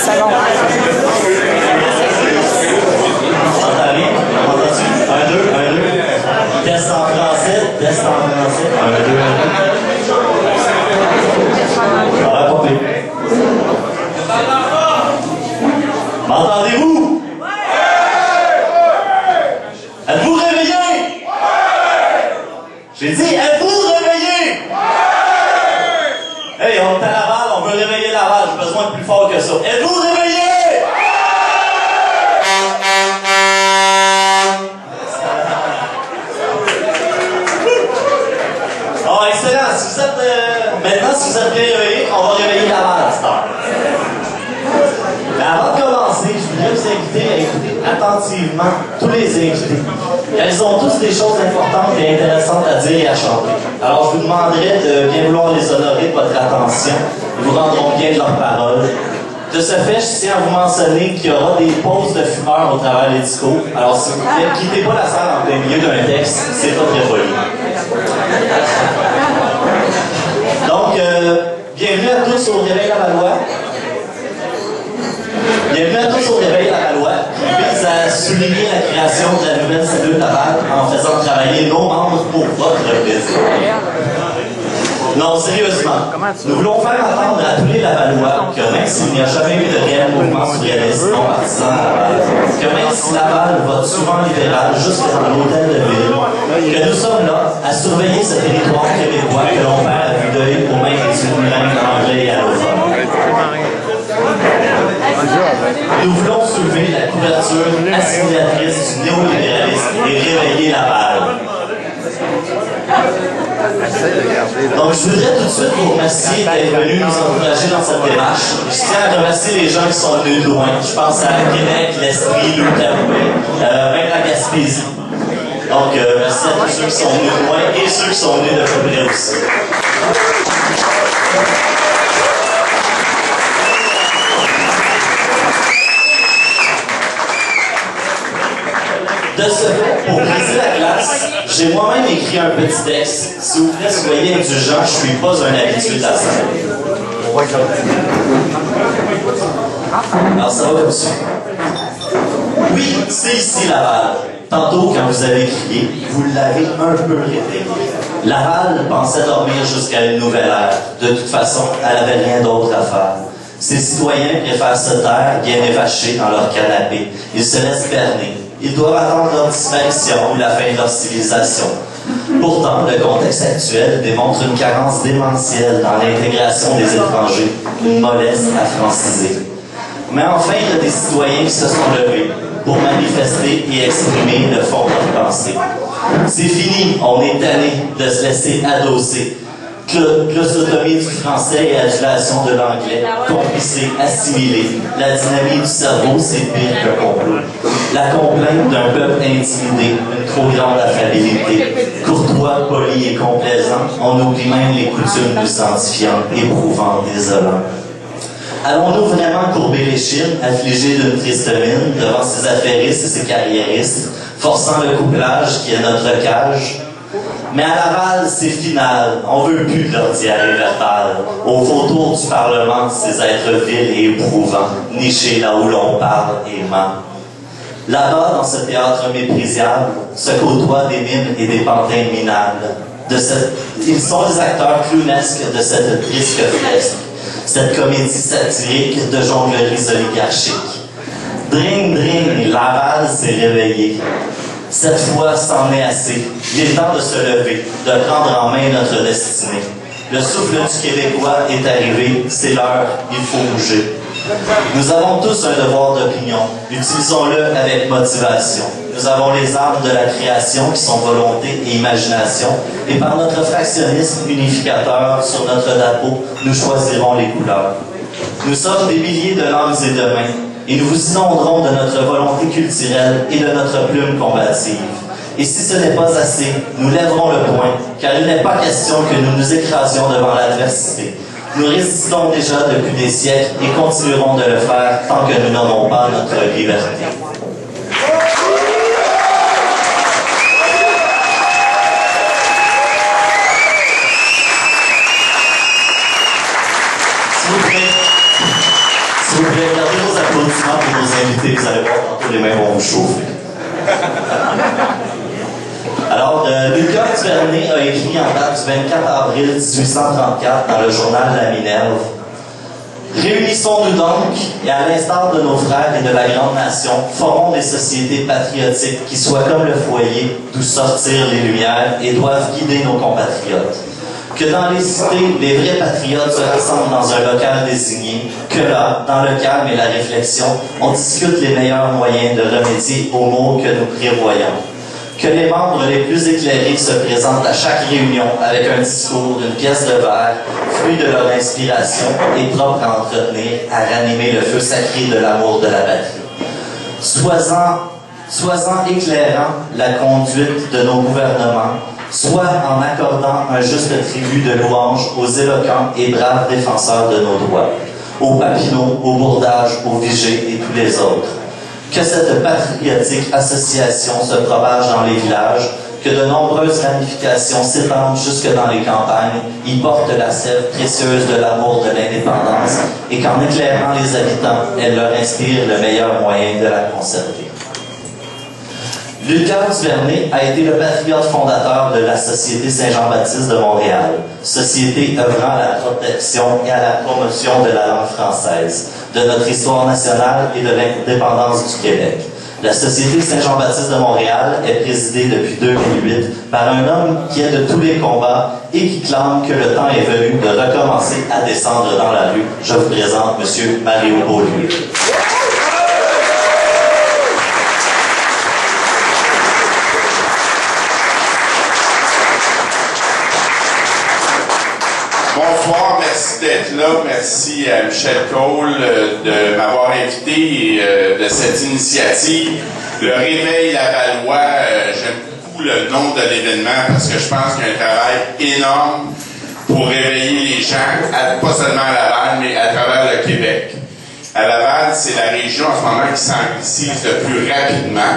secondes. Un, deux. Test en français. Un, deux. Ah, pas pire. M'entendez-vous? Êtes-vous réveillés? J'ai dit, êtes-vous réveillés? Hey, on est à Laval, on veut réveiller Laval. J'ai besoin de plus fort que ça. Êtes-vous réveillés? Oh, excellent. Si vous êtes, maintenant, si vous êtes bien réveillés, on va réveiller Laval à cette heure. Mais avant de commencer, je voudrais vous inviter à écouter attentivement tous les invités. Elles ont tous des choses importantes et intéressantes à dire et à chanter. Alors, je vous demanderai de bien vouloir les honorer de votre attention. Ils vous rendront bien de leurs paroles. De ce fait, je tiens à vous mentionner qu'il y aura des pauses de fumeurs au travers des discours. Alors, s'il vous plaît, ne quittez pas la salle en plein milieu d'un texte, c'est pas très poli. Donc, bienvenue à tous au Réveil Lavallois. Bienvenue à tous au Réveil Lavallois, qui vise à souligner la création de la nouvelle cellule Laval en faisant travailler nos membres pour votre plaisir. Non, sérieusement, nous voulons faire entendre à tous les Lavallois que même s'il n'y a jamais eu de réel mouvement surréaliste non partisan à Laval, que même si Laval vote souvent libéral jusque dans l'hôtel de ville, que nous sommes là à surveiller ce territoire québécois que l'on perd à vue d'œil aux mains des immigrants anglais et allophones. Nous voulons soulever la couverture assimilatrice du néolibéralisme et réveiller Laval. Donc, je voudrais tout de suite vous remercier d'être venus nous encourager dans cette démarche. Je tiens à remercier les gens qui sont venus de loin. Je pense à Québec, l'Estrie, l'Outaouais, même la Gaspésie. Donc, merci à tous ceux qui sont venus de loin et ceux qui sont venus de plus près aussi. De ce fait, pour briser la glace, j'ai moi-même écrit un petit texte. S'il vous plaît, soyez indulgents, je ne suis pas un habitué de la scène. Alors, ça va comme ça. Oui, c'est ici Laval. Tantôt, quand vous avez crié, vous l'avez un peu répété. Laval pensait dormir jusqu'à une nouvelle ère. De toute façon, elle n'avait rien d'autre à faire. Ses citoyens préfèrent se taire bien évachés dans leur canapé. Ils se laissent berner. Ils doivent attendre leur disparition ou la fin de leur civilisation. Pourtant, le contexte actuel démontre une carence démentielle dans l'intégration des étrangers, une mollesse à franciser. Mais enfin, il y a des citoyens qui se sont levés pour manifester et exprimer le fond de leur pensée. C'est fini, on est tanné de se laisser adosser. Glossotomie du français et adulation de l'anglais, complicé, assimilé. La dynamique du cerveau, c'est pire qu'un complot. La complainte d'un peuple intimidé, une trop grande affabilité. Courtois, poli et complaisant, on oublie même les coutumes nous sanctifiantes, éprouvantes, désolantes. Allons-nous vraiment courber les chines, affligés d'une triste mine, devant ces affairistes et ces carriéristes, forçant le couplage qui est notre cage? Mais à Laval, c'est final. On veut plus de leur diarrhée verbale. Au vautour du Parlement, ces êtres vils et éprouvants, nichés là où l'on parle et ment. Là-bas, dans ce théâtre méprisable, se côtoient des mimes et des pantins minables. Ils sont les acteurs clownesques de cette triste fresque, cette comédie satirique de jongleries oligarchiques. Dring, dring, Laval s'est réveillé. Cette fois, c'en est assez. Il est temps de se lever, de prendre en main notre destinée. Le souffle du Québécois est arrivé, c'est l'heure, il faut bouger. Nous avons tous un devoir d'opinion, utilisons-le avec motivation. Nous avons les armes de la création qui sont volonté et imagination, et par notre fractionnisme unificateur sur notre drapeau, nous choisirons les couleurs. Nous sommes des milliers de langues et de mains, et nous vous inonderons de notre volonté culturelle et de notre plume combative. Et si ce n'est pas assez, nous lèverons le poing, car il n'est pas question que nous nous écrasions devant l'adversité. Nous résistons déjà depuis des siècles et continuerons de le faire tant que nous n'aurons pas notre liberté. S'il vous plaît, gardez mains vont vous chauffer. Alors, Lucas Duvernay a écrit en date du 24 avril 1834 dans le journal La Minerve. Réunissons-nous donc, et à l'instar de nos frères et de la grande nation, formons des sociétés patriotiques qui soient comme le foyer d'où sortir les lumières et doivent guider nos compatriotes. Que dans les cités, les vrais patriotes se rassemblent dans un local désigné, que là, dans le calme et la réflexion, on discute les meilleurs moyens de remédier aux maux que nous prévoyons. Que les membres les plus éclairés se présentent à chaque réunion avec un discours, une pièce de verre, fruit de leur inspiration et propre à entretenir, à ranimer le feu sacré de l'amour de la patrie. Sois-en éclairant la conduite de nos gouvernements, soit en accordant un juste tribut de louange aux éloquents et braves défenseurs de nos droits, aux Papineau, aux Bourdage, aux Vigée et tous les autres. Que cette patriotique association se propage dans les villages, que de nombreuses ramifications s'étendent jusque dans les campagnes, y portent la sève précieuse de l'amour de l'indépendance, et qu'en éclairant les habitants, elle leur inspire le meilleur moyen de la conserver. Lucas Duvernay a été le patriote fondateur de la Société Saint-Jean-Baptiste de Montréal, société œuvrant à la protection et à la promotion de la langue française, de notre histoire nationale et de l'indépendance du Québec. La Société Saint-Jean-Baptiste de Montréal est présidée depuis 2008 par un homme qui est de tous les combats et qui clame que le temps est venu de recommencer à descendre dans la rue. Je vous présente M. Mario Beaulieu. Bonsoir, merci d'être là. Merci à Michel Cole de m'avoir invité et de cette initiative. Le Réveil Lavallois, j'aime beaucoup le nom de l'événement parce que je pense qu'il y a un travail énorme pour réveiller les gens, pas seulement à Laval, mais à travers le Québec. À Laval, c'est la région en ce moment qui s'anglicise le plus rapidement.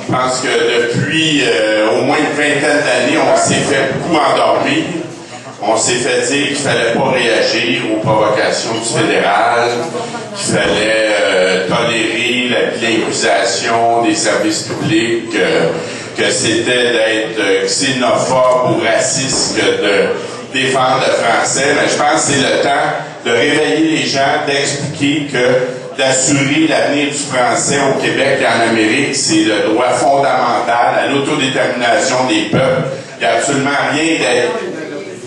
Je pense que depuis au moins une vingtaine d'années, on s'est fait beaucoup endormir. On s'est fait dire qu'il ne fallait pas réagir aux provocations du fédéral, qu'il fallait tolérer la bilinguisation des services publics, que c'était d'être xénophobe ou raciste que de défendre le français. Mais je pense que c'est le temps de réveiller les gens, d'expliquer que d'assurer l'avenir du français au Québec et en Amérique, c'est le droit fondamental à l'autodétermination des peuples. Il n'y a absolument rien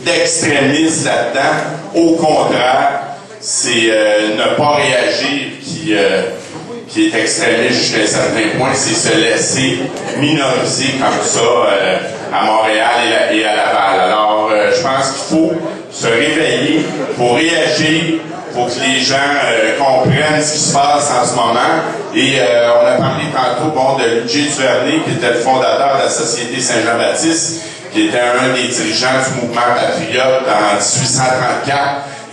d'extrémiste là-dedans. Au contraire, c'est ne pas réagir qui est extrémiste jusqu'à un certain point, c'est se laisser minoriser comme ça à Montréal et à Laval. Alors, je pense qu'il faut se réveiller, pour réagir, pour que les gens comprennent ce qui se passe en ce moment. Et on a parlé tantôt de Lucas Duvernay, qui était le fondateur de la Société Saint-Jean-Baptiste, qui était un des dirigeants du mouvement patriote en 1834.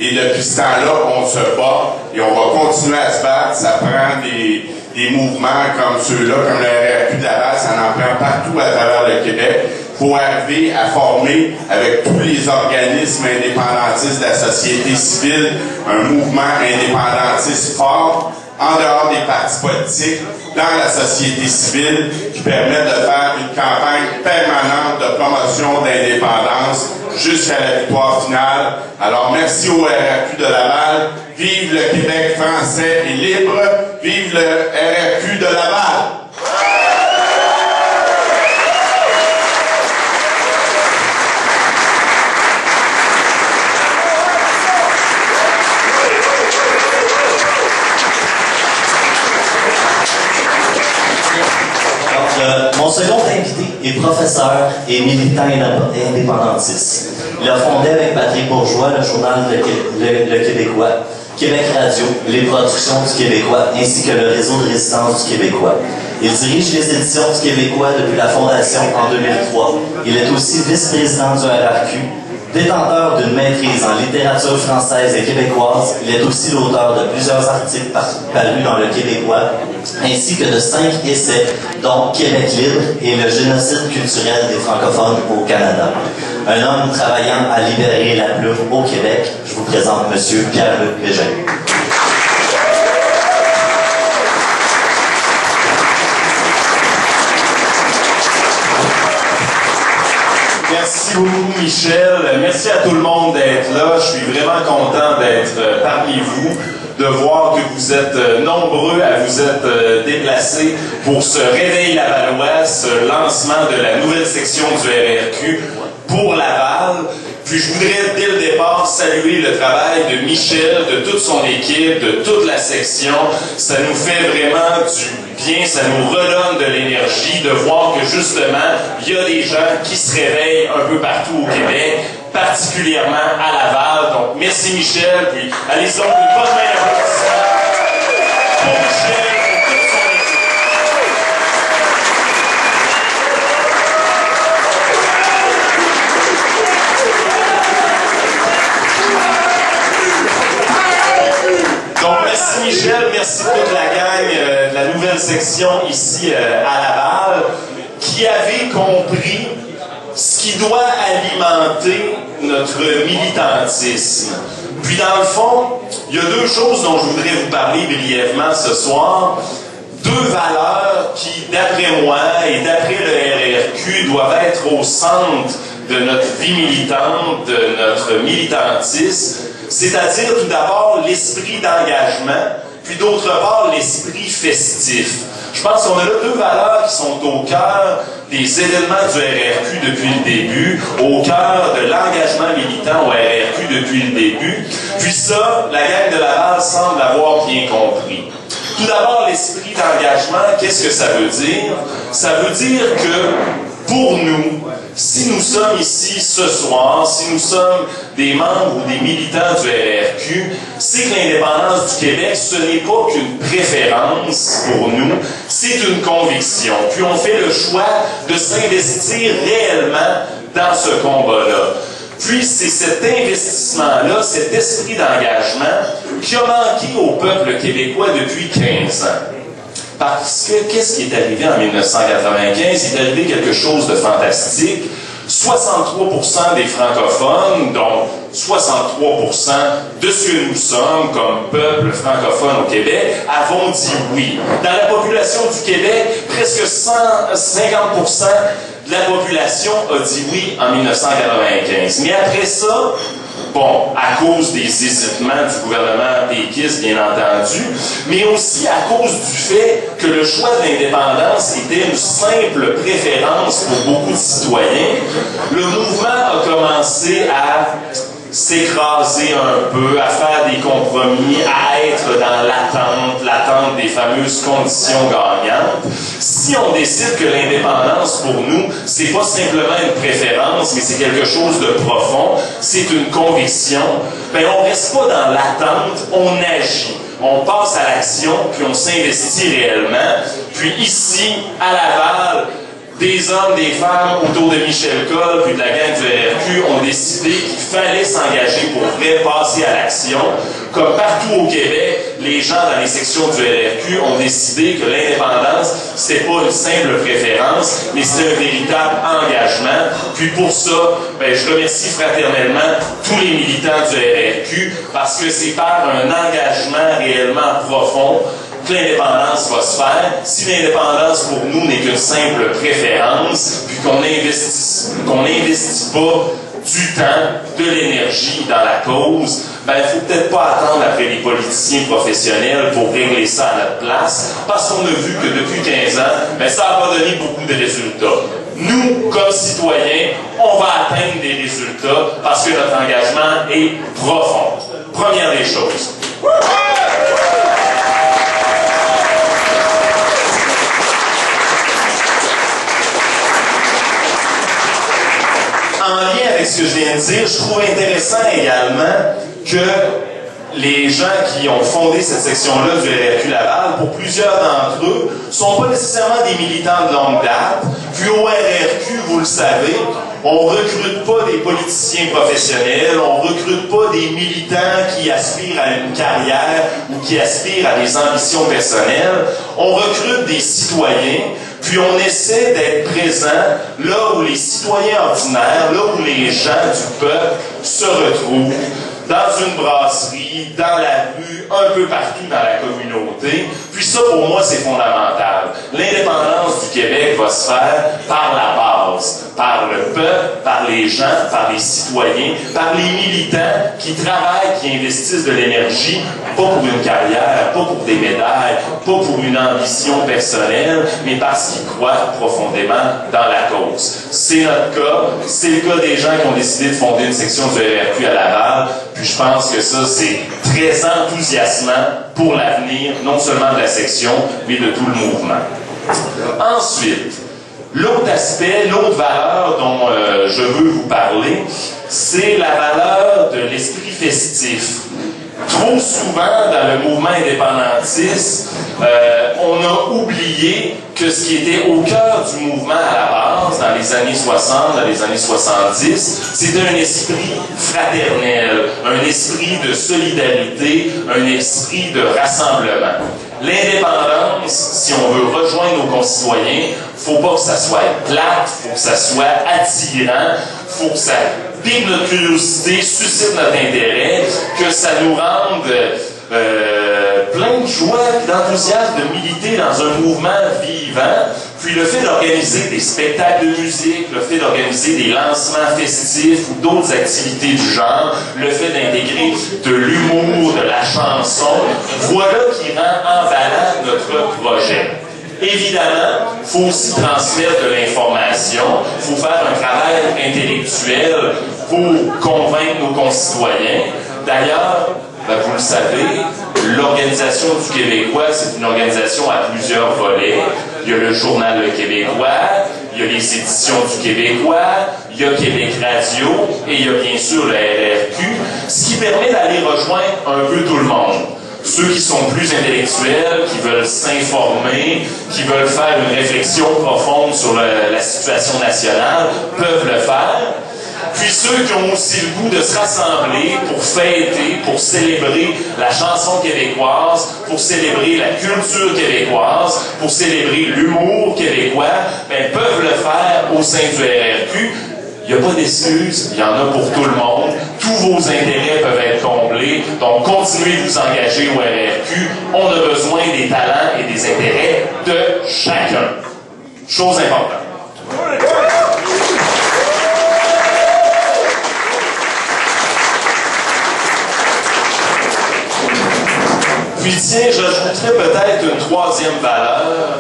Et depuis ce temps-là, on se bat et on va continuer à se battre. Ça prend des mouvements comme ceux-là, comme le RRQ de Laval, ça en prend partout à travers le Québec. Il faut arriver à former avec tous les organismes indépendantistes de la société civile un mouvement indépendantiste fort, en dehors des partis politiques, dans la société civile, qui permet de faire une campagne permanente de promotion d'indépendance jusqu'à la victoire finale. Alors, merci au RRQ de Laval. Vive le Québec français et libre. Vive le RRQ de Laval. Mon second invité est professeur et militant indépendantiste. Il a fondé avec Patrick Bourgeois le journal Le Québécois, Québec Radio, les productions du Québécois, ainsi que le réseau de résistance du Québécois. Il dirige les éditions du Québécois depuis la fondation en 2003. Il est aussi vice-président du RRQ. Détenteur d'une maîtrise en littérature française et québécoise, il est aussi l'auteur de plusieurs articles parus dans le Québécois, ainsi que de 5 essais, dont Québec libre et le génocide culturel des francophones au Canada. Un homme travaillant à libérer la plume au Québec, je vous présente M. Pierre-Luc Bégin. Merci beaucoup, Michel. Merci à tout le monde d'être là. Je suis vraiment content d'être parmi vous, de voir que vous êtes nombreux à vous être déplacés pour ce Réveil Lavallois, ce lancement de la nouvelle section du RRQ pour Laval. Puis je voudrais, dès le départ, saluer le travail de Michel, de toute son équipe, de toute la section. Ça nous fait vraiment du bien, ça nous redonne de l'énergie de voir que, justement, il y a des gens qui se réveillent un peu partout au Québec, particulièrement à Laval. Donc, merci Michel, puis allez-y donc une bonne main d'applaudissement pour Michel. Donc, merci Michel, merci toute la gang de la nouvelle section ici à Laval, qui avait compris ce qui doit alimenter notre militantisme. Puis dans le fond, il y a deux choses dont je voudrais vous parler brièvement ce soir. Deux valeurs qui, d'après moi et d'après le RRQ, doivent être au centre de notre vie militante, de notre militantisme. C'est-à-dire tout d'abord l'esprit d'engagement, puis d'autre part l'esprit festif. Je pense qu'on a là deux valeurs qui sont au cœur des événements du RRQ depuis le début, au cœur de l'engagement militant au RRQ depuis le début. Puis ça, la gang de Laval semble avoir bien compris. Tout d'abord, l'esprit d'engagement, qu'est-ce que ça veut dire? Ça veut dire que pour nous, si nous sommes ici ce soir, si nous sommes des membres ou des militants du RRQ, c'est que l'indépendance du Québec, ce n'est pas qu'une préférence pour nous, c'est une conviction. Puis on fait le choix de s'investir réellement dans ce combat-là. Puis c'est cet investissement-là, cet esprit d'engagement qui a manqué au peuple québécois depuis 15 ans. Parce que qu'est-ce qui est arrivé en 1995? Il est arrivé quelque chose de fantastique. 63% des francophones, donc 63% de ce que nous sommes comme peuple francophone au Québec, avons dit oui. Dans la population du Québec, presque 50% de la population a dit oui en 1995. Mais après ça, bon, à cause des hésitements du gouvernement péquiste, bien entendu, mais aussi à cause du fait que le choix de l'indépendance était une simple préférence pour beaucoup de citoyens, le mouvement a commencé à s'écraser un peu, à faire des compromis, à être dans l'attente des fameuses conditions gagnantes. Si on décide que l'indépendance, pour nous, c'est pas simplement une préférence, mais c'est quelque chose de profond, c'est une conviction, ben on reste pas dans l'attente, on agit. On passe à l'action, puis on s'investit réellement. Puis ici, à Laval, des hommes, des femmes autour de Michel Coll puis de la gang du RRQ ont décidé qu'il fallait s'engager pour vrai, passer à l'action. Comme partout au Québec, les gens dans les sections du RRQ ont décidé que l'indépendance, c'était pas une simple préférence, mais c'était un véritable engagement. Puis pour ça, ben, je remercie fraternellement tous les militants du RRQ parce que c'est par un engagement réellement profond que l'indépendance va se faire. Si l'indépendance pour nous n'est qu'une simple préférence, puis qu'on n'investit pas du temps, de l'énergie dans la cause, ben il faut peut-être pas attendre après les politiciens professionnels pour régler ça à notre place, parce qu'on a vu que depuis 15 ans, ben ça n'a pas donné beaucoup de résultats. Nous, comme citoyens, on va atteindre des résultats parce que notre engagement est profond. Première des choses. En lien avec ce que je viens de dire, je trouve intéressant également que les gens qui ont fondé cette section-là du RRQ Laval, pour plusieurs d'entre eux, ne sont pas nécessairement des militants de longue date. Puis au RRQ, vous le savez, on ne recrute pas des politiciens professionnels, on ne recrute pas des militants qui aspirent à une carrière ou qui aspirent à des ambitions personnelles. On recrute des citoyens. Puis on essaie d'être présent là où les citoyens ordinaires, là où les gens du peuple se retrouvent, dans une brasserie, dans la rue, un peu partout dans la communauté. Puis ça, pour moi, c'est fondamental. L'indépendance du Québec va se faire par la base. par le peuple, par les gens, par les citoyens, par les militants qui travaillent, qui investissent de l'énergie, pas pour une carrière, pas pour des médailles, pas pour une ambition personnelle, mais parce qu'ils croient profondément dans la cause. C'est notre cas, c'est le cas des gens qui ont décidé de fonder une section du RRQ à Laval, puis je pense que ça, c'est très enthousiasmant pour l'avenir, non seulement de la section, mais de tout le mouvement. Ensuite, l'autre aspect, l'autre valeur dont je veux vous parler, c'est la valeur de l'esprit festif. Trop souvent, dans le mouvement indépendantiste, on a oublié que ce qui était au cœur du mouvement à la base, dans les années 60, dans les années 70, c'était un esprit fraternel, un esprit de solidarité, un esprit de rassemblement. L'indépendance, si on veut rejoindre nos concitoyens, faut pas que ça soit plate, faut que ça soit attirant, faut que ça pique notre curiosité, suscite notre intérêt, que ça nous rende plein de joie, d'enthousiasme, de militer dans un mouvement vivant. Puis le fait d'organiser des spectacles de musique, le fait d'organiser des lancements festifs ou d'autres activités du genre, le fait d'intégrer de l'humour, de la chanson, voilà qui rend emballant notre projet. Évidemment, il faut aussi transmettre de l'information, il faut faire un travail intellectuel pour convaincre nos concitoyens. D'ailleurs, vous le savez, l'Organisation du Québécois, c'est une organisation à plusieurs volets. Il y a le Journal Le Québécois, il y a les éditions du Québécois, il y a Québec Radio et il y a bien sûr le RRQ, ce qui permet d'aller rejoindre un peu tout le monde. Ceux qui sont plus intellectuels, qui veulent s'informer, qui veulent faire une réflexion profonde sur la situation nationale, peuvent le faire. Puis ceux qui ont aussi le goût de se rassembler pour fêter, pour célébrer la chanson québécoise, pour célébrer la culture québécoise, pour célébrer l'humour québécois, peuvent le faire au sein du RRQ. Il n'y a pas d'excuses, il y en a pour tout le monde. Tous vos intérêts peuvent être comblés. Donc, continuez de vous engager au RRQ. On a besoin des talents et des intérêts de chacun. Chose importante. Puis tiens, j'ajouterais peut-être une troisième valeur.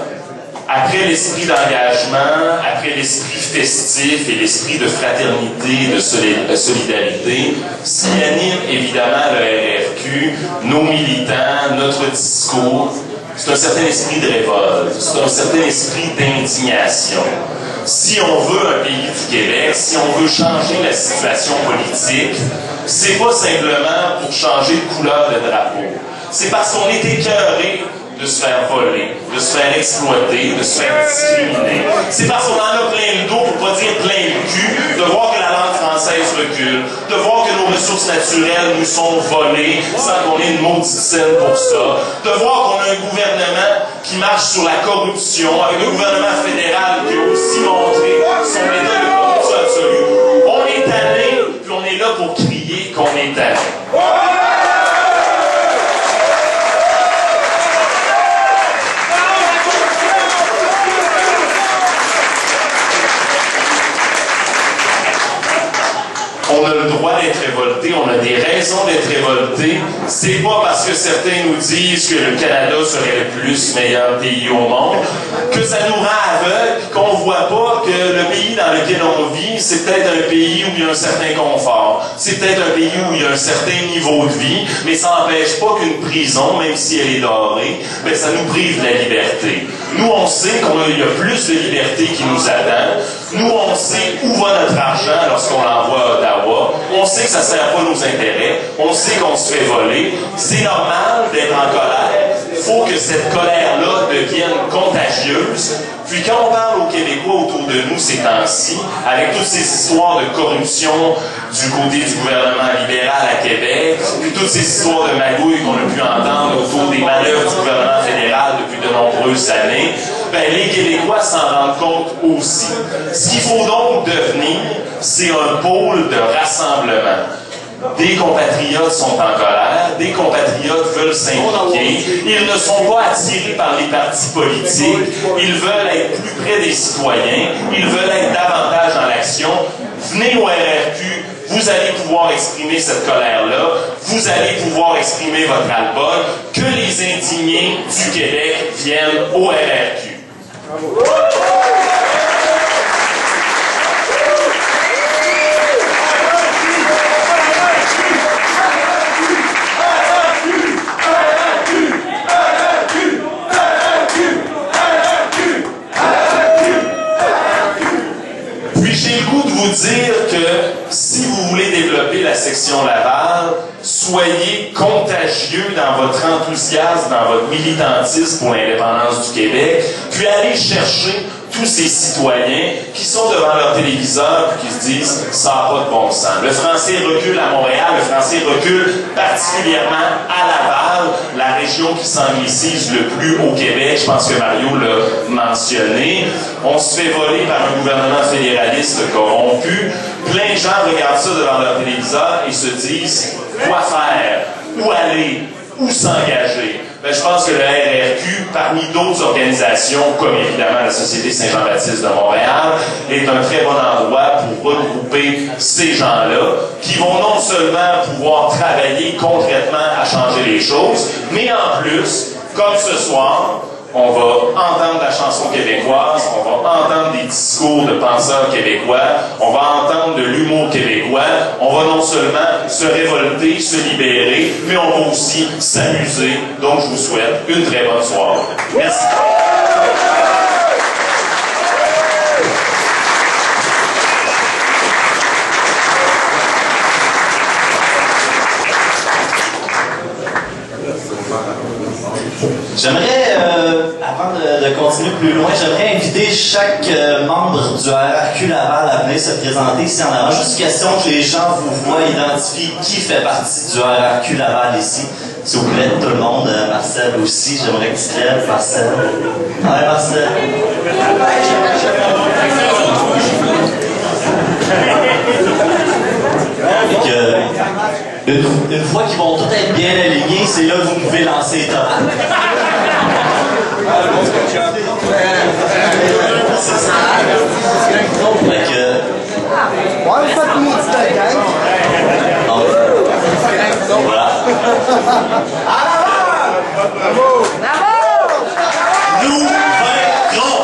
Après l'esprit d'engagement, après l'esprit festif et l'esprit de fraternité, de solidarité, ce qui anime évidemment le RRQ, nos militants, notre discours, c'est un certain esprit de révolte, c'est un certain esprit d'indignation. Si on veut un pays du Québec, si on veut changer la situation politique, c'est pas simplement pour changer de couleur de drapeau. C'est parce qu'on est écœuré de se faire voler, de se faire exploiter, de se faire discriminer. C'est parce qu'on en a plein le dos, pour pas dire plein le cul, de voir que la langue française recule, de voir que nos ressources naturelles nous sont volées sans qu'on ait une maudite scène pour ça, de voir qu'on a un gouvernement qui marche sur la corruption, avec un gouvernement fédéral qui a aussi montré son état de corruption absolue. On est tanné, puis on est là pour crier qu'on est tanné. On a le droit d'être révolté, on a des raisons d'être révolté. C'est pas parce que certains nous disent que le Canada serait le plus meilleur pays au monde que ça nous rend aveugles, qu'on voit pas que le pays dans lequel on vit, c'est peut-être un pays où il y a un certain confort. C'est peut-être un pays où il y a un certain niveau de vie, mais ça n'empêche pas qu'une prison, même si elle est dorée, ça nous prive de la liberté. Nous, on sait qu'il y a plus de liberté qui nous attend. Nous, on sait où va notre argent lorsqu'on l'envoie à Ottawa. On sait que ça ne sert pas nos intérêts. On sait qu'on se fait voler. C'est normal d'être en colère. Il faut que cette colère-là devienne contagieuse. Puis quand on parle aux Québécois autour de nous ces temps-ci, avec toutes ces histoires de corruption du côté du gouvernement libéral à Québec, puis toutes ces histoires de magouilles qu'on a pu entendre autour des manœuvres du gouvernement fédéral depuis de nombreuses années, les Québécois s'en rendent compte aussi. Ce qu'il faut donc devenir, c'est un pôle de rassemblement. Des compatriotes sont en colère, des compatriotes veulent s'impliquer, ils ne sont pas attirés par les partis politiques, ils veulent être plus près des citoyens, ils veulent être davantage dans l'action. Venez au RRQ, vous allez pouvoir exprimer cette colère-là, vous allez pouvoir exprimer votre ras-le-bol, que les indignés du Québec viennent au RRQ. J'ai le goût de vous dire que si vous voulez développer la section Laval, soyez contagieux dans votre enthousiasme, dans votre militantisme pour l'indépendance du Québec, puis allez chercher tous ces citoyens qui sont devant leur téléviseur et qui se disent « ça n'a pas de bon sens ». Le français recule à Montréal, le français recule particulièrement à Laval, la région qui s'anglicise le plus au Québec. Je pense que Mario l'a mentionné. On se fait voler par un gouvernement fédéraliste corrompu. Plein de gens regardent ça devant leur téléviseur et se disent « quoi faire? Où aller? Où s'engager? » Ben, je pense que le RRQ, parmi d'autres organisations, comme évidemment la Société Saint-Jean-Baptiste de Montréal, est un très bon endroit pour regrouper ces gens-là, qui vont non seulement pouvoir travailler concrètement à changer les choses, mais en plus, comme ce soir, on va entendre la chanson québécoise, on va entendre des discours de penseurs québécois, on va entendre de l'humour québécois, on va non seulement se révolter, se libérer, mais on va aussi s'amuser. Donc, je vous souhaite une très bonne soirée. Merci. J'aimerais, avant de continuer plus loin, j'aimerais inviter chaque membre du RRQ Laval à venir se présenter ici en avant. Juste question que les gens vous voient, identifient qui fait partie du RRQ Laval ici. S'il vous plaît, tout le monde. Marcel aussi, j'aimerais que tu te lèves. Marcel. Ouais, Marcel. Une fois qu'ils vont tous être bien alignés, c'est là que vous pouvez lancer les tomates. C'est ça. Fait que... Voilà. Nous vaincrons!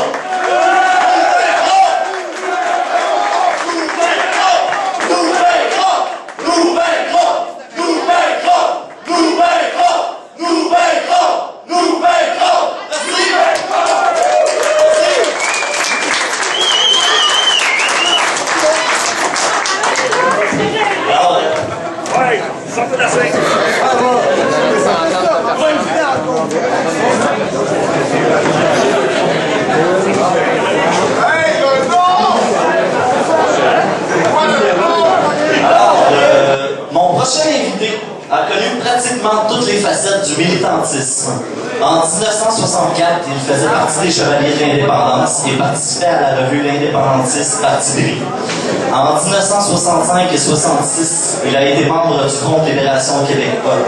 Mon prochain invité a connu pratiquement toutes les facettes du militantisme. En 1964, il faisait partie des Chevaliers de l'Indépendance et participait à la revue L'Indépendantiste Parti pris. En 1965 et 1966, il a été membre du Front de Libération québécois.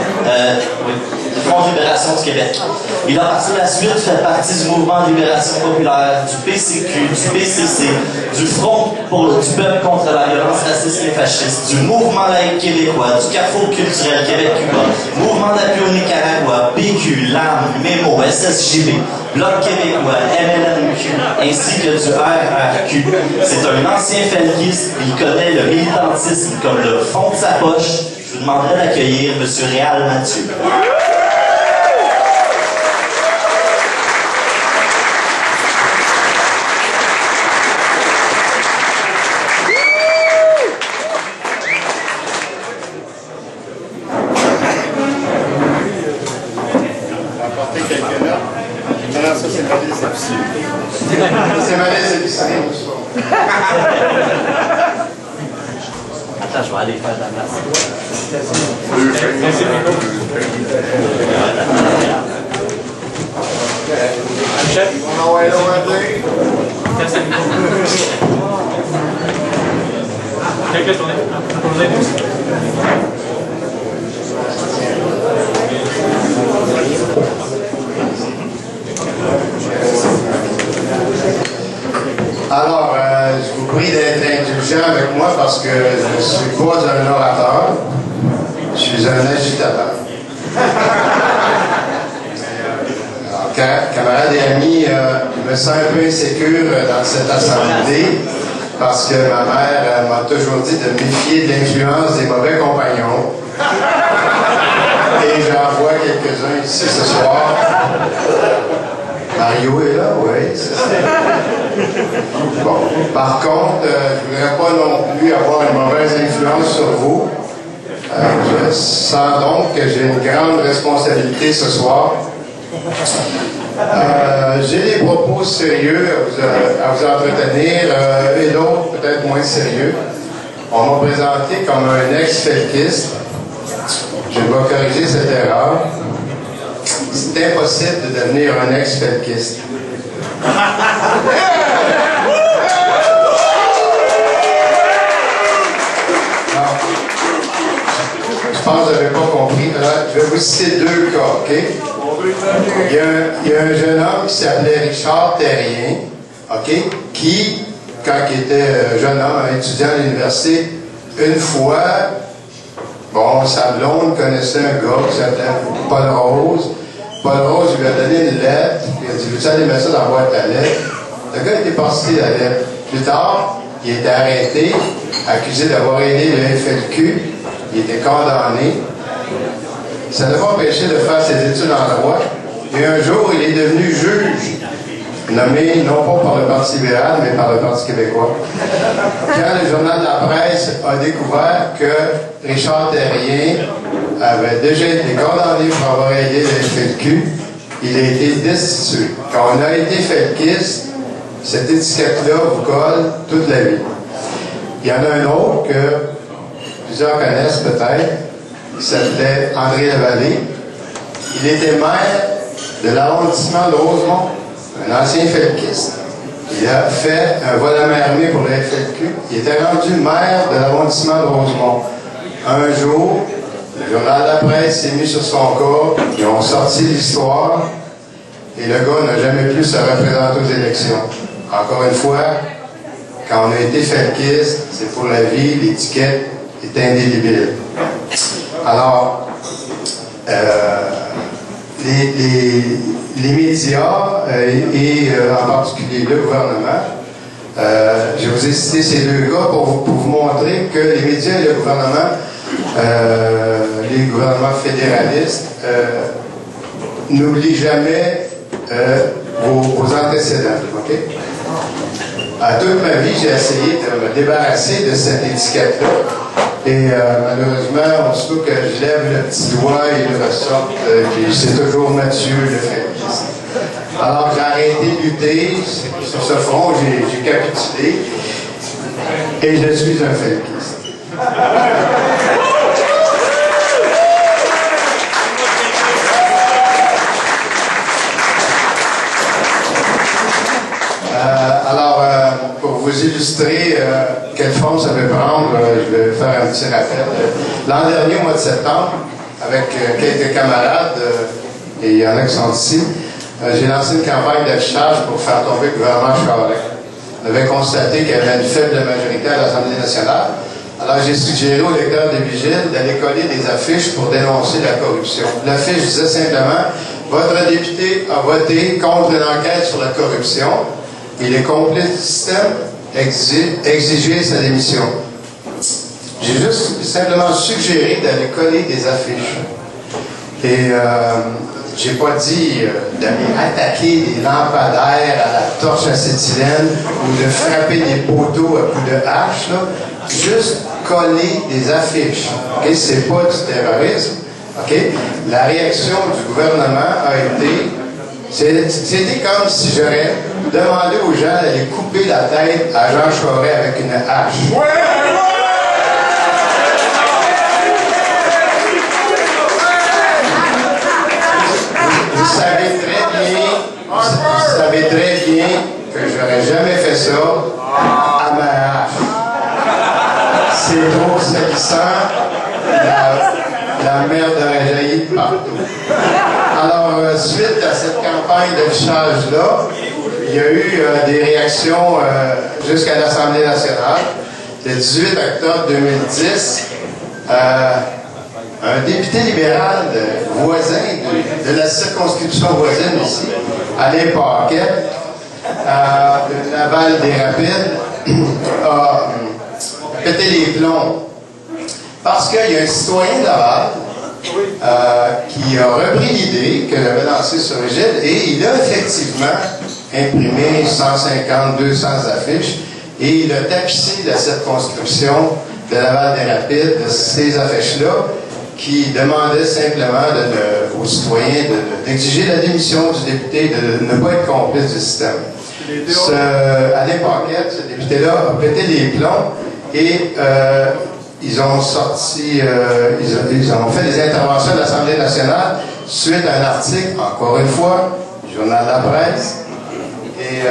Du Front de Libération du Québec. Il a par la suite fait partie du Mouvement de Libération populaire, du PCQ, du PCC, du Front du peuple contre la violence raciste et fasciste, du Mouvement laïque québécois, du Carrefour culturel Québec-Cuba, Mouvement d'appui au Nicaragua, PQ, LAM, MEMO, SSJB, Bloc québécois, MLNQ, ainsi que du RRQ. C'est un ancien felguiste, il connaît le militantisme comme le fond de sa poche. Je vous demanderai d'accueillir M. Réal Mathieu. C'est ma déception. Attends, je vais aller faire de la place. On envoie là un matin. Quelques tournées. Alors, je vous prie d'être indulgent avec moi parce que je ne suis pas un orateur, je suis un agitateur. Alors, camarades et amis, je me sens un peu insécure dans cette assemblée parce que ma mère m'a toujours dit de me méfier de l'influence des mauvais compagnons. Et j'en vois quelques-uns ici ce soir. Mario est là, oui, c'est ça. Bon, par contre, je ne voudrais pas non plus avoir une mauvaise influence sur vous. Je sens donc que j'ai une grande responsabilité ce soir. J'ai des propos sérieux à vous entretenir et d'autres peut-être moins sérieux. On m'a présenté comme un ex-felkiste. Je dois corriger cette erreur. C'est impossible de devenir un ex-felkiste. Je pense que vous n'avez pas compris. Alors, je vais vous citer deux cas, OK? Il y a un jeune homme qui s'appelait Richard Terrien, OK? Qui, quand il était jeune homme, un étudiant à l'université, une fois, bon, sa blonde connaissait un gars qui s'appelait Paul Rose. Paul Rose lui a donné une lettre. Il a dit, veux-tu aller mettre ça dans la boîte à lettres? Le gars était passé la lettre. Plus tard, il était arrêté, accusé d'avoir aidé le FLQ. Il était condamné. Ça ne l'a pas empêché de faire ses études en droit. Et un jour, il est devenu juge, nommé non pas par le Parti libéral, mais par le Parti québécois. Quand le journal de la presse a découvert que Richard Terrien avait déjà été condamné pour avoir aidé le FLQ, il a été destitué. Quand on a été felkiste, cette étiquette-là vous colle toute la vie. Il y en a un autre que plusieurs connaissent peut-être, il s'appelait André Lavallée. Il était maire de l'arrondissement de Rosemont, un ancien felkiste. Il a fait un vol à main armée pour le FLQ. Il était rendu maire de l'arrondissement de Rosemont. Un jour, le journal de la presse s'est mis sur son cas, ils ont sorti l'histoire, et le gars n'a jamais pu se représenter aux élections. Encore une fois, quand on a été felkiste, c'est pour la vie, l'étiquette est indélébile. Alors, les médias et en particulier le gouvernement, je vous ai cité ces deux gars pour vous montrer que les médias et le gouvernement, les gouvernements fédéralistes, n'oublient jamais vos antécédents. OK? À toute ma vie, j'ai essayé de me débarrasser de cette étiquette-là. Et malheureusement, aussitôt que je lève le petit doigt, il ressort, puis c'est toujours Mathieu le felkiste. Alors j'ai arrêté de lutter sur ce front, j'ai capitulé, et je suis un felkiste. Pour vous illustrer quelle forme ça peut prendre, je vais faire un petit rappel. L'an dernier, au mois de septembre, avec quelques camarades, et il y en a qui sont ici, j'ai lancé une campagne d'affichage pour faire tomber le gouvernement Charest. On avait constaté qu'il y avait une faible majorité à l'Assemblée nationale. Alors j'ai suggéré aux lecteurs des vigiles d'aller coller des affiches pour dénoncer la corruption. L'affiche disait simplement « Votre député a voté contre l'enquête sur la corruption. Il est complice du système, exiger sa démission. » J'ai juste simplement suggéré d'aller coller des affiches. Et j'ai pas dit d'aller attaquer des lampadaires à la torche acétylène ou de frapper des poteaux à coups de hache, là. Juste coller des affiches. Okay? C'est pas du terrorisme. Okay? La réaction du gouvernement a été... C'était comme si j'aurais demandé aux gens d'aller couper la tête à Jean Charest avec une hache. Vous savez très bien que j'aurais jamais fait ça à ma hache. C'est trop salissant. La merde aurait jailli de partout. Alors, suite à cette campagne d'affichage-là, il y a eu des réactions jusqu'à l'Assemblée nationale. Le 18 octobre 2010, un député libéral voisin de la circonscription voisine ici, Alain Paquet, de Laval-des-Rapides, a pété les plombs. Parce qu'il y a un citoyen de Laval qui a repris l'idée que j'avais lancée sur Rigide et il a effectivement imprimé 150, 200 affiches et il a tapissé la circonscription de Laval-des-Rapides de ces affiches-là qui demandaient simplement aux citoyens d'exiger la démission du député, de ne pas être complice du système. Alain Paquette, ce député-là, a pété les plombs et ils ont sorti, ils ont fait des interventions de l'Assemblée nationale suite à un article, encore une fois, du Journal de la Presse. Et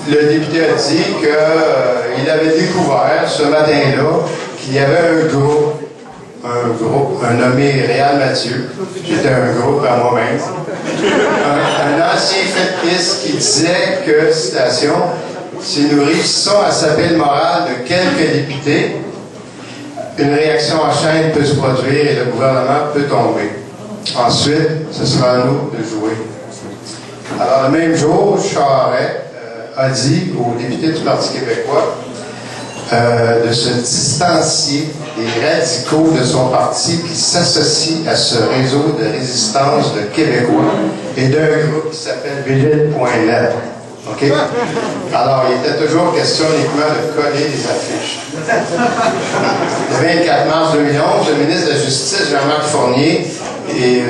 le député a dit qu'il avait découvert ce matin-là qu'il y avait un groupe nommé Réal Mathieu. J'étais un groupe à moi-même. Un ancien fêtiste qui disait que, citation, si nous réussissons à saper le moral de quelques députés, une réaction en chaîne peut se produire et le gouvernement peut tomber. Ensuite, ce sera à nous de jouer. Alors, le même jour, Charest a dit aux députés du Parti québécois de se distancier des radicaux de son parti qui s'associent à ce réseau de résistance de Québécois et d'un groupe qui s'appelle Vigile.net. OK? Alors, il était toujours question uniquement de coller les affiches. Le 24 mars 2011, le ministre de la Justice, Jean-Marc Fournier, et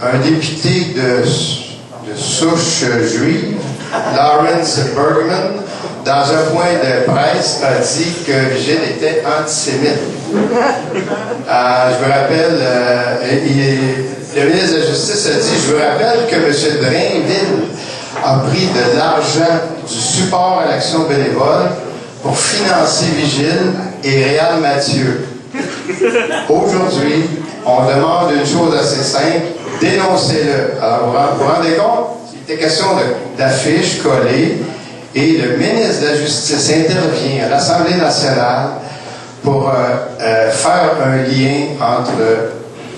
un député de souche juive, Lawrence Bergman, dans un point de presse, a dit que Vigile était antisémite. Je me rappelle, le ministre de la Justice a dit, je vous rappelle que M. Drainville a pris de l'argent du support à l'action bénévole pour financer Vigile et Réal Mathieu. Aujourd'hui, on demande une chose assez simple, dénoncez-le. Alors, vous vous rendez compte? Il était question d'affiches collées et le ministre de la Justice intervient à l'Assemblée nationale pour faire un lien entre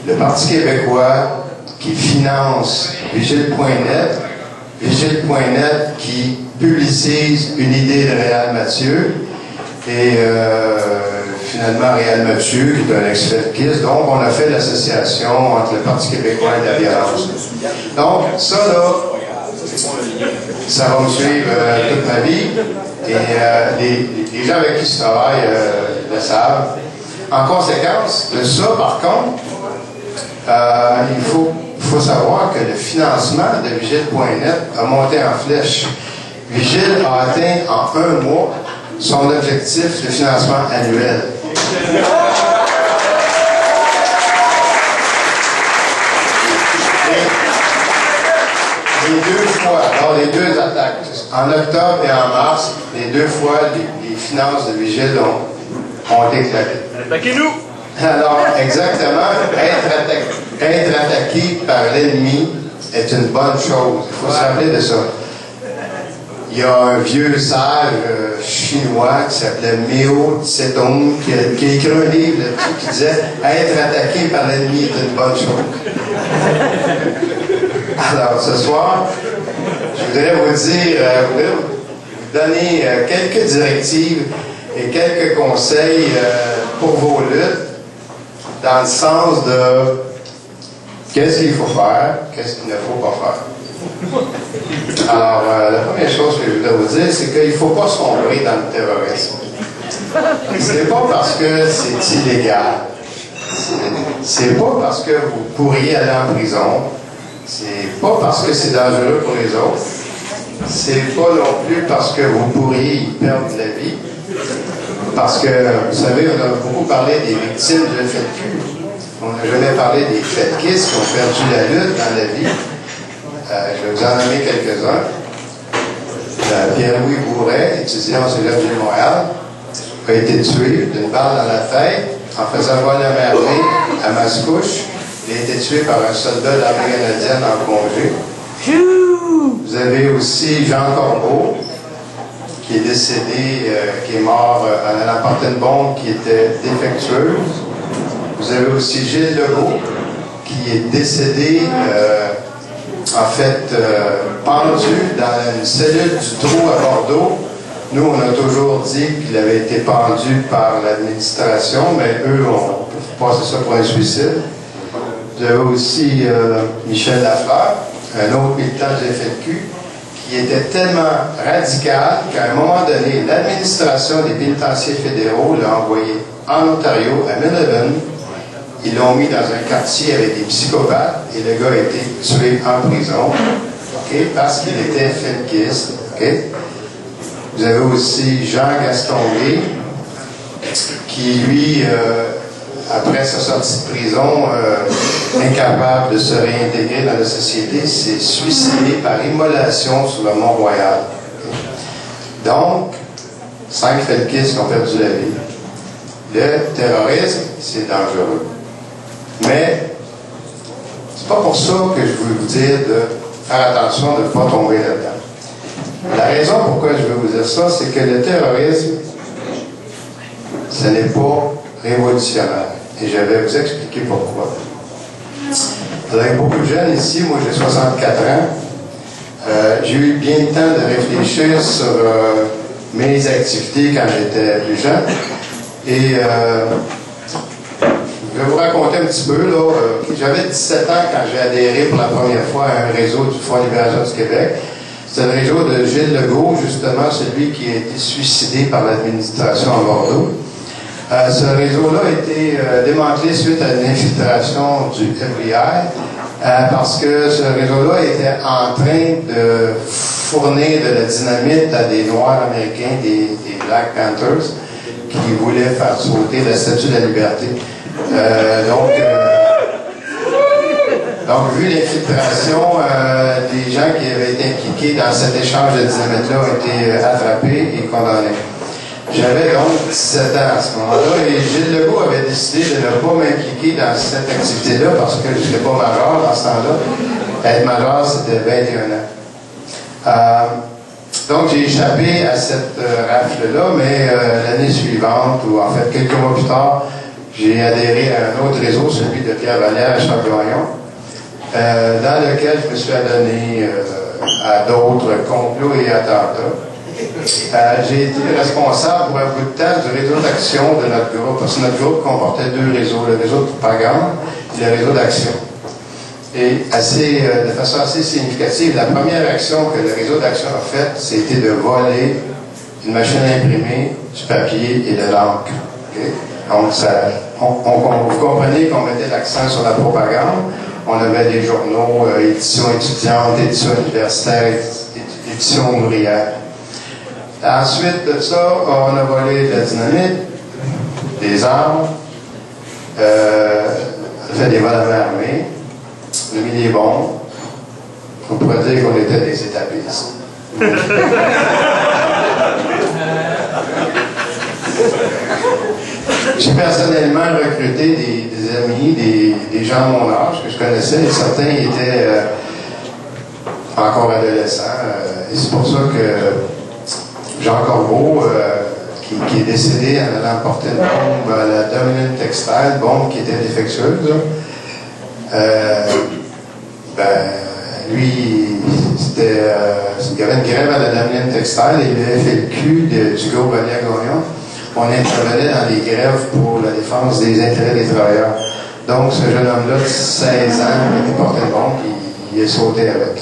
le Parti québécois qui finance Vigile.net, Vigile.net qui publicise une idée de Réal Mathieu et finalement Réal Mathieu qui est un ex-felkiste. Donc on a fait l'association entre le Parti québécois et la violence. Donc ça là, ça va me suivre toute ma vie et les gens avec qui je travaille le savent. En conséquence de ça, par contre, il faut savoir que le financement de Vigile.net a monté en flèche. Vigile a atteint en un mois son objectif de financement annuel. Les deux fois, alors les deux attaques, en octobre et en mars, les deux fois, les finances de Vigile ont éclaté. Attaquez-nous! Alors, exactement, être attaqué par l'ennemi est une bonne chose. Il faut se rappeler de ça. Il y a un vieux sage chinois qui s'appelait Mao Tse-tung qui a écrit un livre là-dessus qui disait « Être attaqué par l'ennemi est une bonne chose ». Alors, ce soir, je voudrais vous dire, vous donner quelques directives et quelques conseils pour vos luttes, dans le sens de qu'est-ce qu'il faut faire, qu'est-ce qu'il ne faut pas faire. Alors, la première chose que je voudrais vous dire, c'est qu'il ne faut pas sombrer dans le terrorisme. C'est pas parce que c'est illégal. C'est pas parce que vous pourriez aller en prison. C'est pas parce que c'est dangereux pour les autres. C'est pas non plus parce que vous pourriez y perdre la vie. Parce que, vous savez, on a beaucoup parlé des victimes de FETQ. On n'a jamais parlé des FETKistes qui ont perdu la lutte dans la vie. Je vais vous en nommer quelques-uns. Pierre-Louis Bourret, étudiant au Cégep de Montréal, a été tué d'une balle dans la tête en faisant vol à merveille à Mascouche. Il a été tué par un soldat de l'armée canadienne en congé. Vous avez aussi Jean Corbeau, qui est décédé, qui est mort en allant porter une bombe qui était défectueuse. Vous avez aussi Gilles Legault, qui est décédé, pendu dans une cellule du trou à Bordeaux. Nous, on a toujours dit qu'il avait été pendu par l'administration, mais eux ont passé ça pour un suicide. Vous avez aussi Michel Lafleur, un autre militant du FLQ, qui était tellement radical qu'à un moment donné, l'administration des pénitenciers fédéraux l'a envoyé en Ontario, à Minneven. Ils l'ont mis dans un quartier avec des psychopathes et le gars a été tué en prison, parce qu'il était felkiste. Vous avez aussi Jean Gaston-Gay, qui lui, après sa sortie de prison, incapable de se réintégrer dans la société, s'est suicidé par immolation sur le Mont-Royal. Donc, 5 felkistes qui ont perdu la vie. Le terrorisme, c'est dangereux. Mais, c'est pas pour ça que je veux vous dire de faire attention de ne pas tomber là-dedans. La raison pourquoi je veux vous dire ça, c'est que le terrorisme, ce n'est pas révolutionnaire. Et je vais vous expliquer pourquoi. Vous avez beaucoup de jeunes ici, moi j'ai 64 ans. J'ai eu bien le temps de réfléchir sur mes activités quand j'étais plus jeune. Et je vais vous raconter un petit peu. J'avais 17 ans quand j'ai adhéré pour la première fois à un réseau du Front Libération du Québec. C'est le réseau de Gilles Legault, justement, celui qui a été suicidé par l'administration à Bordeaux. Ce réseau-là a été démantelé suite à une infiltration du FBI parce que ce réseau-là était en train de fournir de la dynamite à des Noirs américains, des Black Panthers, qui voulaient faire sauter la Statue de la Liberté. Donc, vu l'infiltration, des gens qui avaient été impliqués dans cet échange de dynamite-là ont été attrapés et condamnés. J'avais donc 17 ans à ce moment-là et Gilles Legault avait décidé de ne pas m'impliquer dans cette activité-là parce que je n'étais pas majeur dans ce temps-là. Être majeur, c'était 21 ans. Donc, j'ai échappé à cette rafle-là, mais l'année suivante, ou en fait quelques mois plus tard, j'ai adhéré à un autre réseau, celui de Pierre Vallière à Chamblayon, dans lequel je me suis adonné à d'autres complots et attentats. J'ai été responsable pour un bout de temps du réseau d'action de notre groupe, parce que notre groupe comportait 2 réseaux, le réseau de propagande et le réseau d'action. Et de façon assez significative, la première action que le réseau d'action a faite, c'était de voler une machine à imprimer, du papier et de l'encre. Donc, vous comprenez qu'on mettait l'accent sur la propagande. On avait des journaux, éditions étudiantes, éditions universitaires, éditions ouvrières. Ensuite de ça, on a volé de la dynamite, des armes, on a fait des vols à main armée, on a mis des bombes. On pourrait dire qu'on était des étapistes. J'ai personnellement recruté des amis, des gens de mon âge que je connaissais, et certains étaient encore adolescents. Et c'est pour ça que Jean Corbeau, qui est décédé en allant porter une bombe à la Dominion Textile, bombe qui était défectueuse, lui, il y avait une grève à la Dominion Textile et le FLQ du groupe Vallière-Gagnon, on intervenait dans les grèves pour la défense des intérêts des travailleurs. Donc, ce jeune homme-là, de 16 ans, il portait une bombe et il est sauté avec.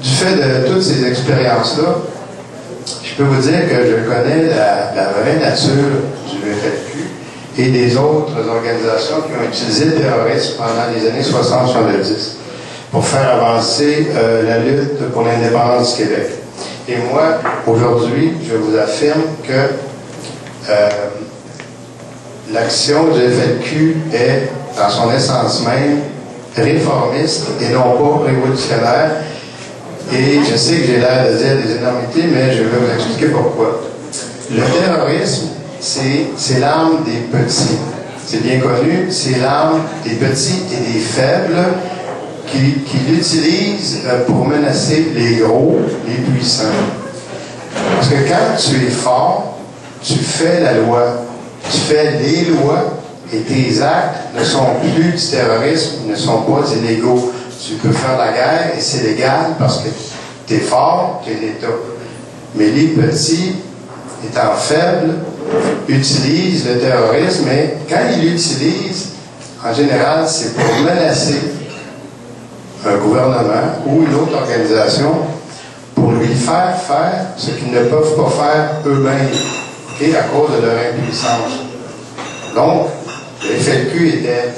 Du fait de toutes ces expériences-là, je peux vous dire que je connais la vraie nature du FLQ et des autres organisations qui ont utilisé le terrorisme pendant les années 60-70 pour faire avancer la lutte pour l'indépendance du Québec. Et moi, aujourd'hui, je vous affirme que l'action du FLQ est, dans son essence même, réformiste et non pas révolutionnaire. Et je sais que j'ai l'air de dire des énormités, mais je vais vous expliquer pourquoi. Le terrorisme, c'est l'arme des petits. c'est bien connu, c'est l'arme des petits et des faibles qui l'utilisent pour menacer les gros, les puissants. Parce que quand tu es fort, tu fais la loi, tu fais les lois et tes actes ne sont plus du terrorisme, ne sont pas illégaux. Tu peux faire la guerre et c'est légal parce que tu es fort, tu es l'État. Mais les petits, étant faibles, utilisent le terrorisme, mais quand ils l'utilisent, en général, c'est pour menacer un gouvernement ou une autre organisation pour lui faire ce qu'ils ne peuvent pas faire eux-mêmes, okay, à cause de leur impuissance. Donc, le FLQ était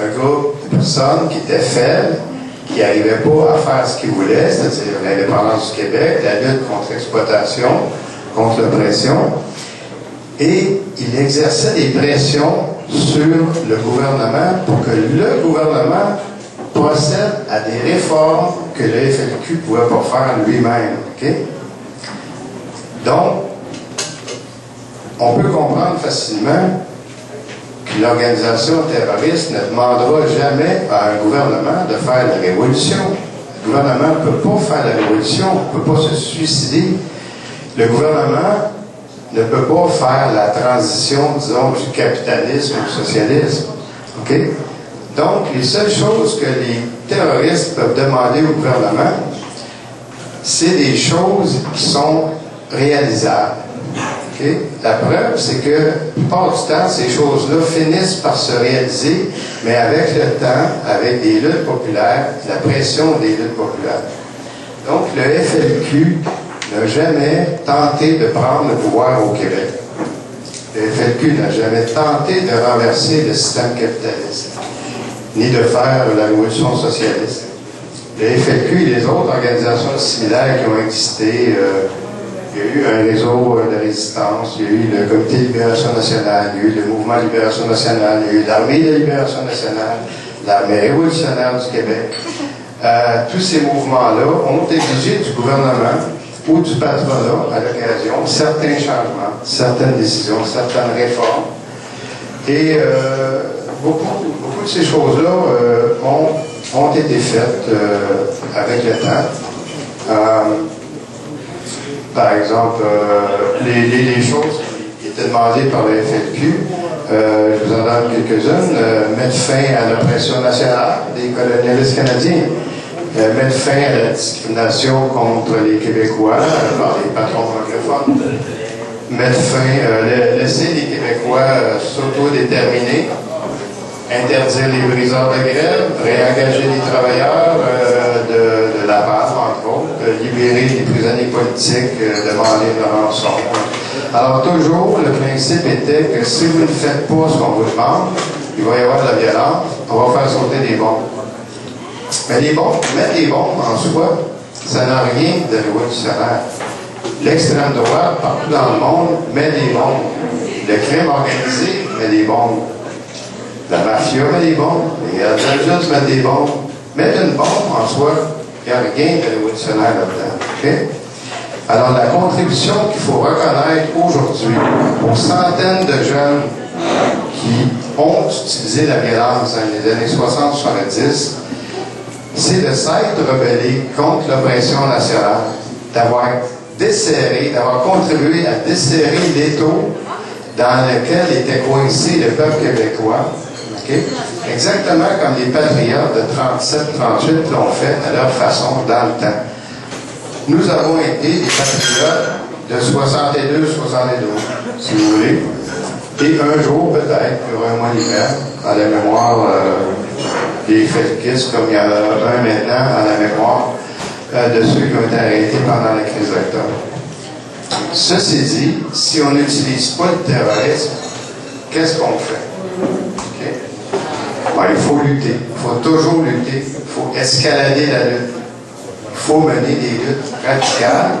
un groupe de personnes qui étaient faibles, qui n'arrivaient pas à faire ce qu'ils voulaient, c'est-à-dire l'indépendance du Québec, la lutte contre l'exploitation, contre l'oppression, et il exerçait des pressions sur le gouvernement pour que le gouvernement procède à des réformes que le FLQ ne pouvait pas faire lui-même. Okay? Donc, on peut comprendre facilement qu'une organisation terroriste ne demandera jamais à un gouvernement de faire la révolution. Le gouvernement ne peut pas faire la révolution, ne peut pas se suicider. Le gouvernement ne peut pas faire la transition, disons, du capitalisme au socialisme. OK? Donc, les seules choses que les terroristes peuvent demander au gouvernement, c'est des choses qui sont réalisables. Okay? La preuve, c'est que la plupart du temps, ces choses-là finissent par se réaliser, mais avec le temps, avec des luttes populaires, la pression des luttes populaires. Donc, le FLQ n'a jamais tenté de prendre le pouvoir au Québec. Le FLQ n'a jamais tenté de renverser le système capitaliste, ni de faire la révolution socialiste. Le FLQ et les autres organisations similaires qui ont existé, il y a eu un réseau de résistance, il y a eu le Comité de libération nationale, il y a eu le Mouvement de libération nationale, il y a eu l'Armée de libération nationale, l'Armée révolutionnaire du Québec. Tous ces mouvements-là ont exigé du gouvernement ou du patronat, à l'occasion, certains changements, certaines décisions, certaines réformes. Et beaucoup de ces choses-là ont été faites avec le temps. Par exemple, les choses qui étaient demandées par le FLQ, je vous en donne quelques-unes, mettre fin à l'oppression nationale des colonialistes canadiens, mettre fin à la discrimination contre les Québécois par les patrons francophones, mettre fin, laisser les Québécois s'autodéterminer, interdire les briseurs de grève, réengager les travailleurs de la base, entre autres, libérer les prisonniers politiques, demander une rançon. Alors toujours, le principe était que si vous ne faites pas ce qu'on vous demande, il va y avoir de la violence, on va faire sauter des bombes. Mais mettre des bombes en soi, ça n'a rien de révolutionnaire. L'extrême droite, partout dans le monde, met des bombes. Le crime organisé met des bombes. La mafia met des bombes. Les Algériens mettent des bombes. Mettre une bombe en soi, il n'y a rien de révolutionnaire là-dedans. Okay? Alors, la contribution qu'il faut reconnaître aujourd'hui aux centaines de jeunes qui ont utilisé la violence dans les années 60-70, c'est de s'être rebellé contre l'oppression nationale, d'avoir desserré, d'avoir contribué à desserrer l'étau dans lequel était coincé le peuple québécois. Okay? Exactement comme les patriotes de 37-38 l'ont fait à leur façon dans le temps. Nous avons été des patriotes de 62-72, si vous voulez. Et un jour, peut-être, il y aura un mois d'hiver, à la mémoire des FLQistes, comme il y en a un maintenant à la mémoire de ceux qui ont été arrêtés pendant la crise d'octobre. Ceci dit, si on n'utilise pas le terrorisme, qu'est-ce qu'on fait? Okay. Ben, il faut lutter. Il faut toujours lutter. Il faut escalader la lutte. Il faut mener des luttes radicales.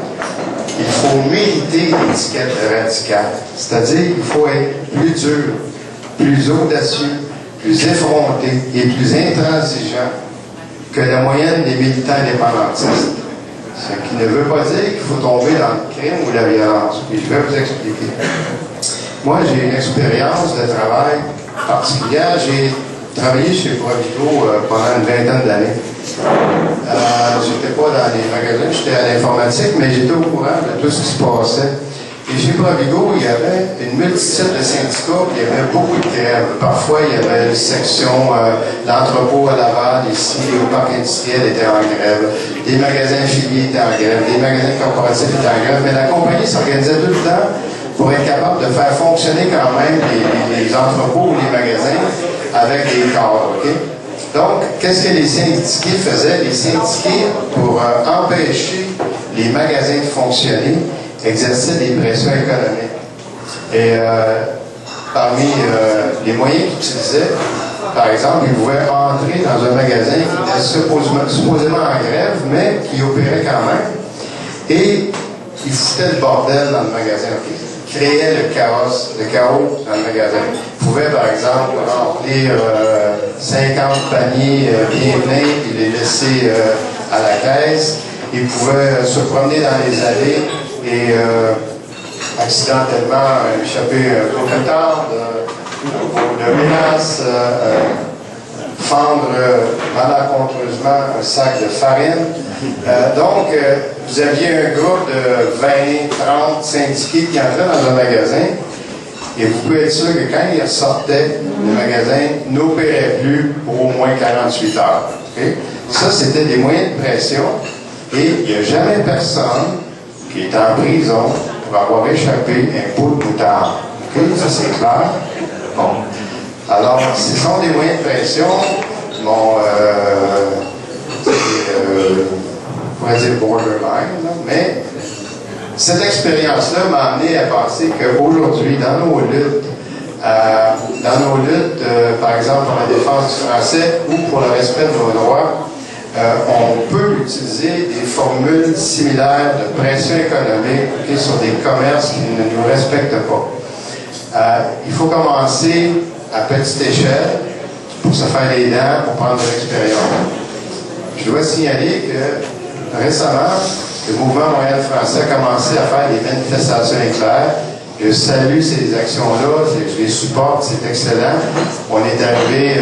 Il faut mériter l'étiquette de radical. C'est-à-dire qu'il faut être plus dur, plus audacieux, plus effronté et plus intransigeant que la moyenne des militants indépendantistes. Ce qui ne veut pas dire qu'il faut tomber dans le crime ou la violence. Puis je vais vous expliquer. Moi, j'ai une expérience de travail particulière. J'ai travaillé chez Provigo pendant une vingtaine d'années. J'étais pas dans les magasins, j'étais à l'informatique, mais j'étais au courant de tout ce qui se passait. Et chez Provigo, il y avait une multitude de syndicats, il y avait beaucoup de grèves. Parfois, il y avait une section, l'entrepôt à Laval, ici, au parc industriel était en grève. Des magasins affiliés étaient en grève, des magasins corporatifs étaient en grève. Mais la compagnie s'organisait tout le temps pour être capable de faire fonctionner quand même les entrepôts ou les magasins avec des cadres. Okay? Donc, qu'est-ce que les syndiqués faisaient? Les syndiqués, pour empêcher les magasins de fonctionner, exerçaient des pressions économiques. Et parmi les moyens qu'ils utilisaient, par exemple, ils pouvaient entrer dans un magasin qui était supposément en grève, mais qui opérait quand même, et ils foutaient le bordel dans le magasin. Ils créaient le chaos dans le magasin. Ils pouvaient, par exemple, remplir 50 paniers bien pleins et les laisser à la caisse. Ils pouvaient se promener dans les allées et accidentellement échapper un coquetard de ménace, fendre malencontreusement un sac de farine. Donc, vous aviez un groupe de 20, 30 syndiqués qui entraient dans un magasin et vous pouvez être sûr que quand ils ressortaient, le magasin n'opérait plus pour au moins 48 heures. Okay? Ça, c'était des moyens de pression et il n'y a jamais personne qui est en prison pour avoir échappé un pot de moutarde. Okay? Ça, c'est clair. Bon. Alors, ce sont des moyens de pression. Bon, on pourrait dire borderline, là, mais cette expérience-là m'a amené à penser qu'aujourd'hui, dans nos luttes, par exemple pour la défense du français ou pour le respect de nos droits, on peut utiliser des formules similaires de pression économique sur des commerces qui ne nous respectent pas. Il faut commencer à petite échelle pour se faire les dents, pour prendre de l'expérience. Je dois signaler que récemment, le mouvement Montréal français a commencé à faire des manifestations éclairs. Je salue ces actions-là, je les supporte, c'est excellent. On est arrivé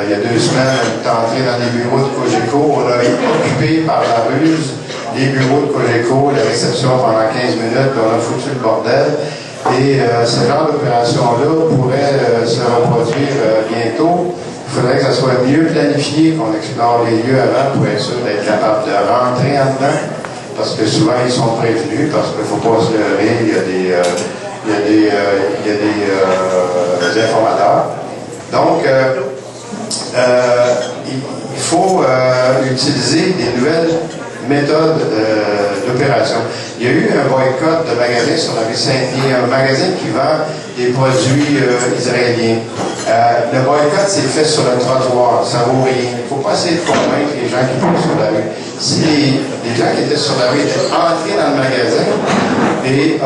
il y a 2 semaines, on est entré dans les bureaux de Cogeco, on a occupé par la ruse les bureaux de Cogeco, la réception pendant 15 minutes, on a foutu le bordel. Et ce genre d'opération-là pourrait se reproduire bientôt. Il faudrait que ça soit mieux planifié, qu'on explore les lieux avant pour être sûr d'être capable de rentrer en dedans. Parce que souvent, ils sont prévenus, parce qu'il ne faut pas se leurrer, il y a des informateurs. Donc, il faut utiliser des nouvelles méthodes d'opération. Il y a eu un boycott de magasins sur la rue Saint-Denis, un magasin qui vend des produits israéliens. Le boycott s'est fait sur le trottoir, ça vaut rien. Il ne faut pas essayer de convaincre les gens qui étaient sur la rue. Si les gens qui étaient sur la rue étaient entrés dans le magasin et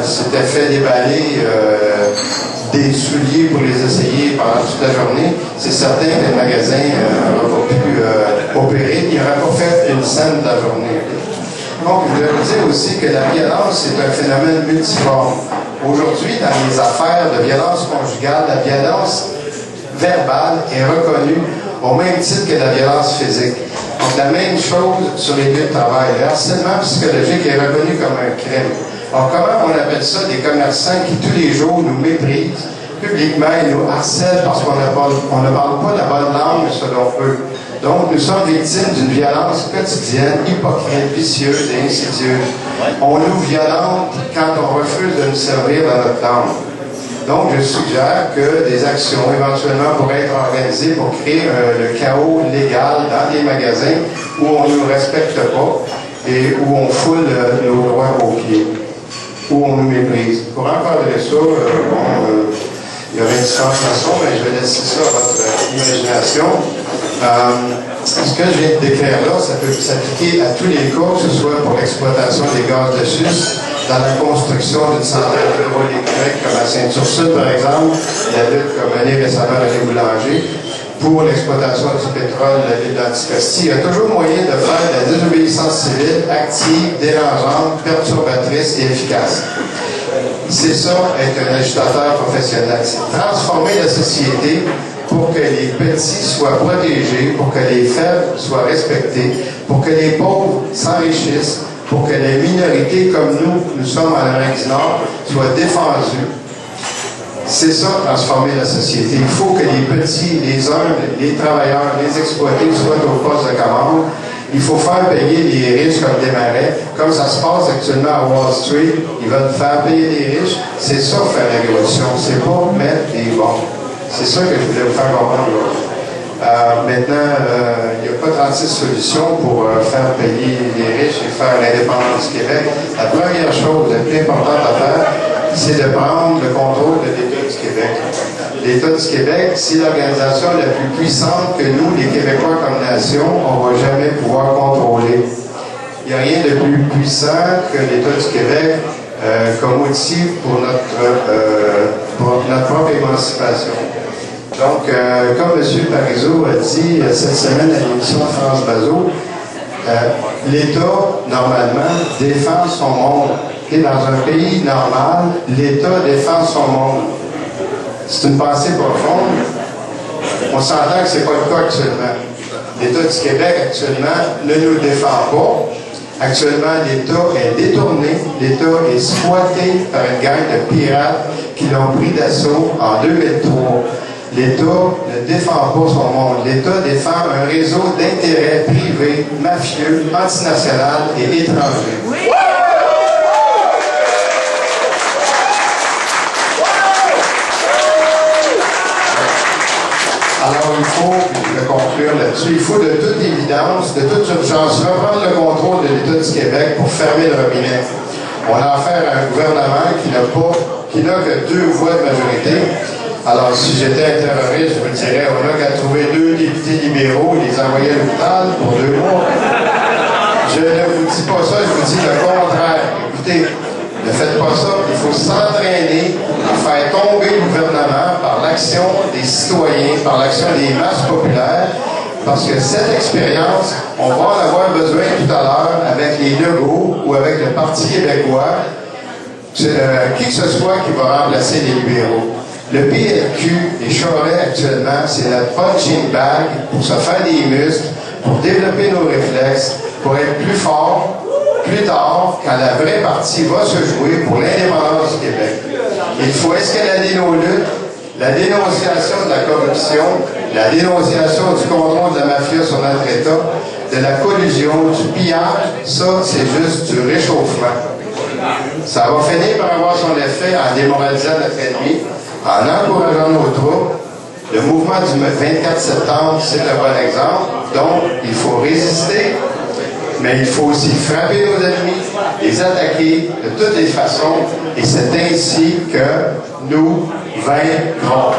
s'étaient fait déballer des souliers pour les essayer pendant toute la journée, c'est certain que le magasin n'aurait pas pu opérer, il n'aurait pas fait une scène de la journée. Donc, je veux dire aussi que la violence, c'est un phénomène multiforme. Aujourd'hui, dans les affaires de violence conjugale, la violence verbale est reconnue au même titre que la violence physique. Donc, la même chose sur les lieux de travail. Le harcèlement psychologique est reconnu comme un crime. Alors, comment on appelle ça? Des commerçants qui, tous les jours, nous méprisent publiquement et nous harcèlent parce qu'on ne parle pas la bonne langue selon eux. Donc, nous sommes victimes d'une violence quotidienne, hypocrite, vicieuse et insidieuse. On nous violente quand on refuse de nous servir dans notre langue. Donc, je suggère que des actions éventuellement pourraient être organisées pour créer le chaos légal dans des magasins où on ne nous respecte pas et où on foule nos droits aux pieds, où on nous méprise. Pour encadrer ça, il y aurait différentes façons, mais je vais laisser ça à votre imagination. Ce que je viens de décrire là, ça peut s'appliquer à tous les cas, que ce soit pour l'exploitation des gaz de schiste, dans la construction d'une centrale hydroélectrique comme à Sainte-Ursule, par exemple, la lutte qu'a menée récemment René Boulanger, pour l'exploitation du pétrole de l'île d'Anticosti. Il y a toujours moyen de faire de la désobéissance civile active, dérangeante, perturbatrice et efficace. C'est ça, être un agitateur professionnel. C'est transformer la société pour que les petits soient protégés, pour que les faibles soient respectés, pour que les pauvres s'enrichissent, pour que les minorités comme nous sommes en Amérique du Nord, soient défendues. C'est ça, transformer la société. Il faut que les petits, les humbles, les travailleurs, les exploités soient au poste de commande. Il faut faire payer les riches comme des marais, comme ça se passe actuellement à Wall Street. Ils veulent faire payer les riches. C'est ça, faire la révolution. C'est pas mettre des bons. C'est ça que je voulais vous faire comprendre. Maintenant, il n'y a pas 36 solutions pour faire payer les riches et faire l'indépendance du Québec. La première chose, la plus importante à faire, c'est de prendre le contrôle de l'État du Québec. L'État du Québec, c'est l'organisation la plus puissante que nous, les Québécois comme nation, on ne va jamais pouvoir contrôler. Il n'y a rien de plus puissant que l'État du Québec comme outil pour notre propre émancipation. Donc, comme M. Parizeau a dit cette semaine à l'émission de France Bazot, l'État, normalement, défend son monde. Et dans un pays normal, l'État défend son monde. C'est une pensée profonde. On s'entend que ce n'est pas le cas actuellement. L'État du Québec, actuellement, ne nous défend pas. Actuellement, l'État est détourné. L'État est squatté par une gang de pirates qui l'ont pris d'assaut en 2003. L'État ne défend pas son monde. L'État défend un réseau d'intérêts privés, mafieux, antinational et étrangers. Oui! Alors, il faut, je vais conclure là-dessus, il faut de toute évidence, de toute urgence, reprendre le contrôle de l'État du Québec pour fermer le robinet. On a affaire à un gouvernement qui n'a que 2 voix de majorité. Alors, si j'étais un terroriste, je vous dirais, on n'a qu'à trouver 2 députés libéraux et les envoyer à l'hôpital pour 2 mois. Je ne vous dis pas ça, je vous dis le contraire. Écoutez, ne faites pas ça. Il faut s'entraîner à faire tomber le gouvernement par l'action des citoyens, par l'action des masses populaires, parce que cette expérience, on va en avoir besoin tout à l'heure avec les Legault ou avec le Parti québécois, qui que ce soit qui va remplacer les libéraux. Le PLQ et Charest actuellement, c'est notre punching bag pour se faire des muscles, pour développer nos réflexes, pour être plus fort, plus tard, quand la vraie partie va se jouer pour l'indépendance du Québec. Il faut escalader nos luttes, la dénonciation de la corruption, la dénonciation du contrôle de la mafia sur notre État, de la collusion, du pillage. Ça, c'est juste du réchauffement. Ça va finir par avoir son effet en démoralisant notre ennemi, en encourageant nos troupes. Le mouvement du 24 septembre, c'est le bon exemple. Donc, il faut résister, mais il faut aussi frapper nos ennemis, les attaquer de toutes les façons, et c'est ainsi que nous vaincrons.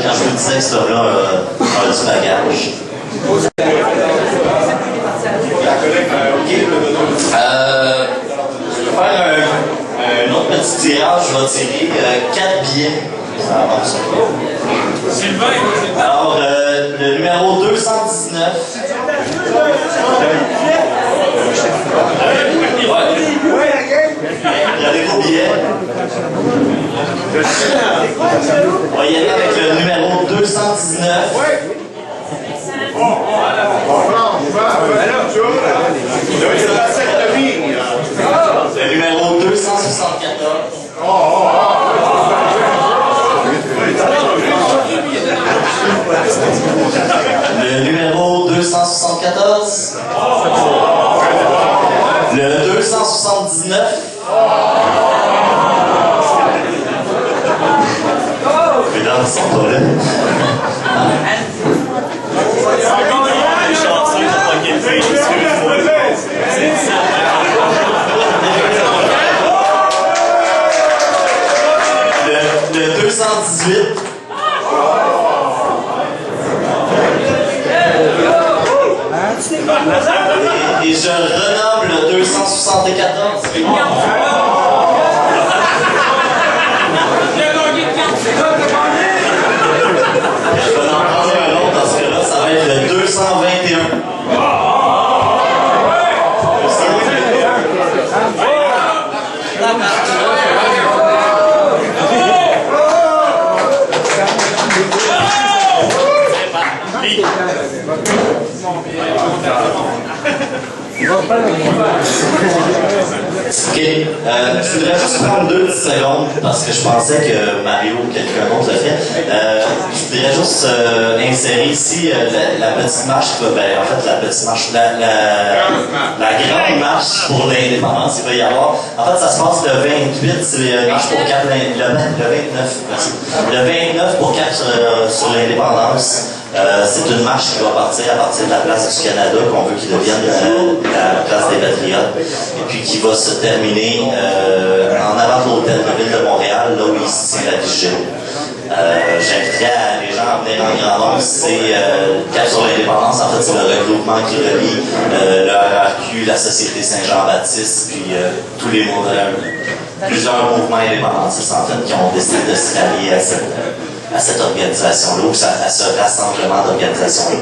Quand je vous disais que cet homme-là a du bagage. Je vais faire un autre petit tirage. Je vais tirer 4 billets. Ça avance. Alors, le numéro 219. Regardez vos billets. On va y aller avec le numéro 219. Le numéro 274. Le numéro 274. Le 279. Les dames sont pas là. Le 218. Et je renomme le 274. Je vais en prendre un autre dans ce cas-là, ça va être le 221. Ok, je voudrais juste prendre 2 petites secondes parce que je pensais que Mario ou quelqu'un d'autre le fait. Je voudrais juste insérer ici la petite marche, en fait la petite marche, la grande marche pour l'indépendance qu'il va y avoir. En fait, ça se passe le 28, c'est une marche pour 4, le 29, merci. Le 29 pour 4 sur l'indépendance. C'est une marche qui va partir à partir de la place du Canada, qu'on veut qu'il devienne la place des Patriotes, et puis qui va se terminer en avant de l'hôtel de Ville de Montréal, là où il se tient la vigile. J'inviterais les gens à venir en grand nombre. C'est Cap sur l'indépendance, en fait, c'est le regroupement qui relie le RRQ, la Société Saint-Jean-Baptiste, puis tous les plusieurs mouvements indépendantistes, en fait, qui ont décidé de se rallier à cette organisation-là, ou à ce rassemblement d'organisations-là.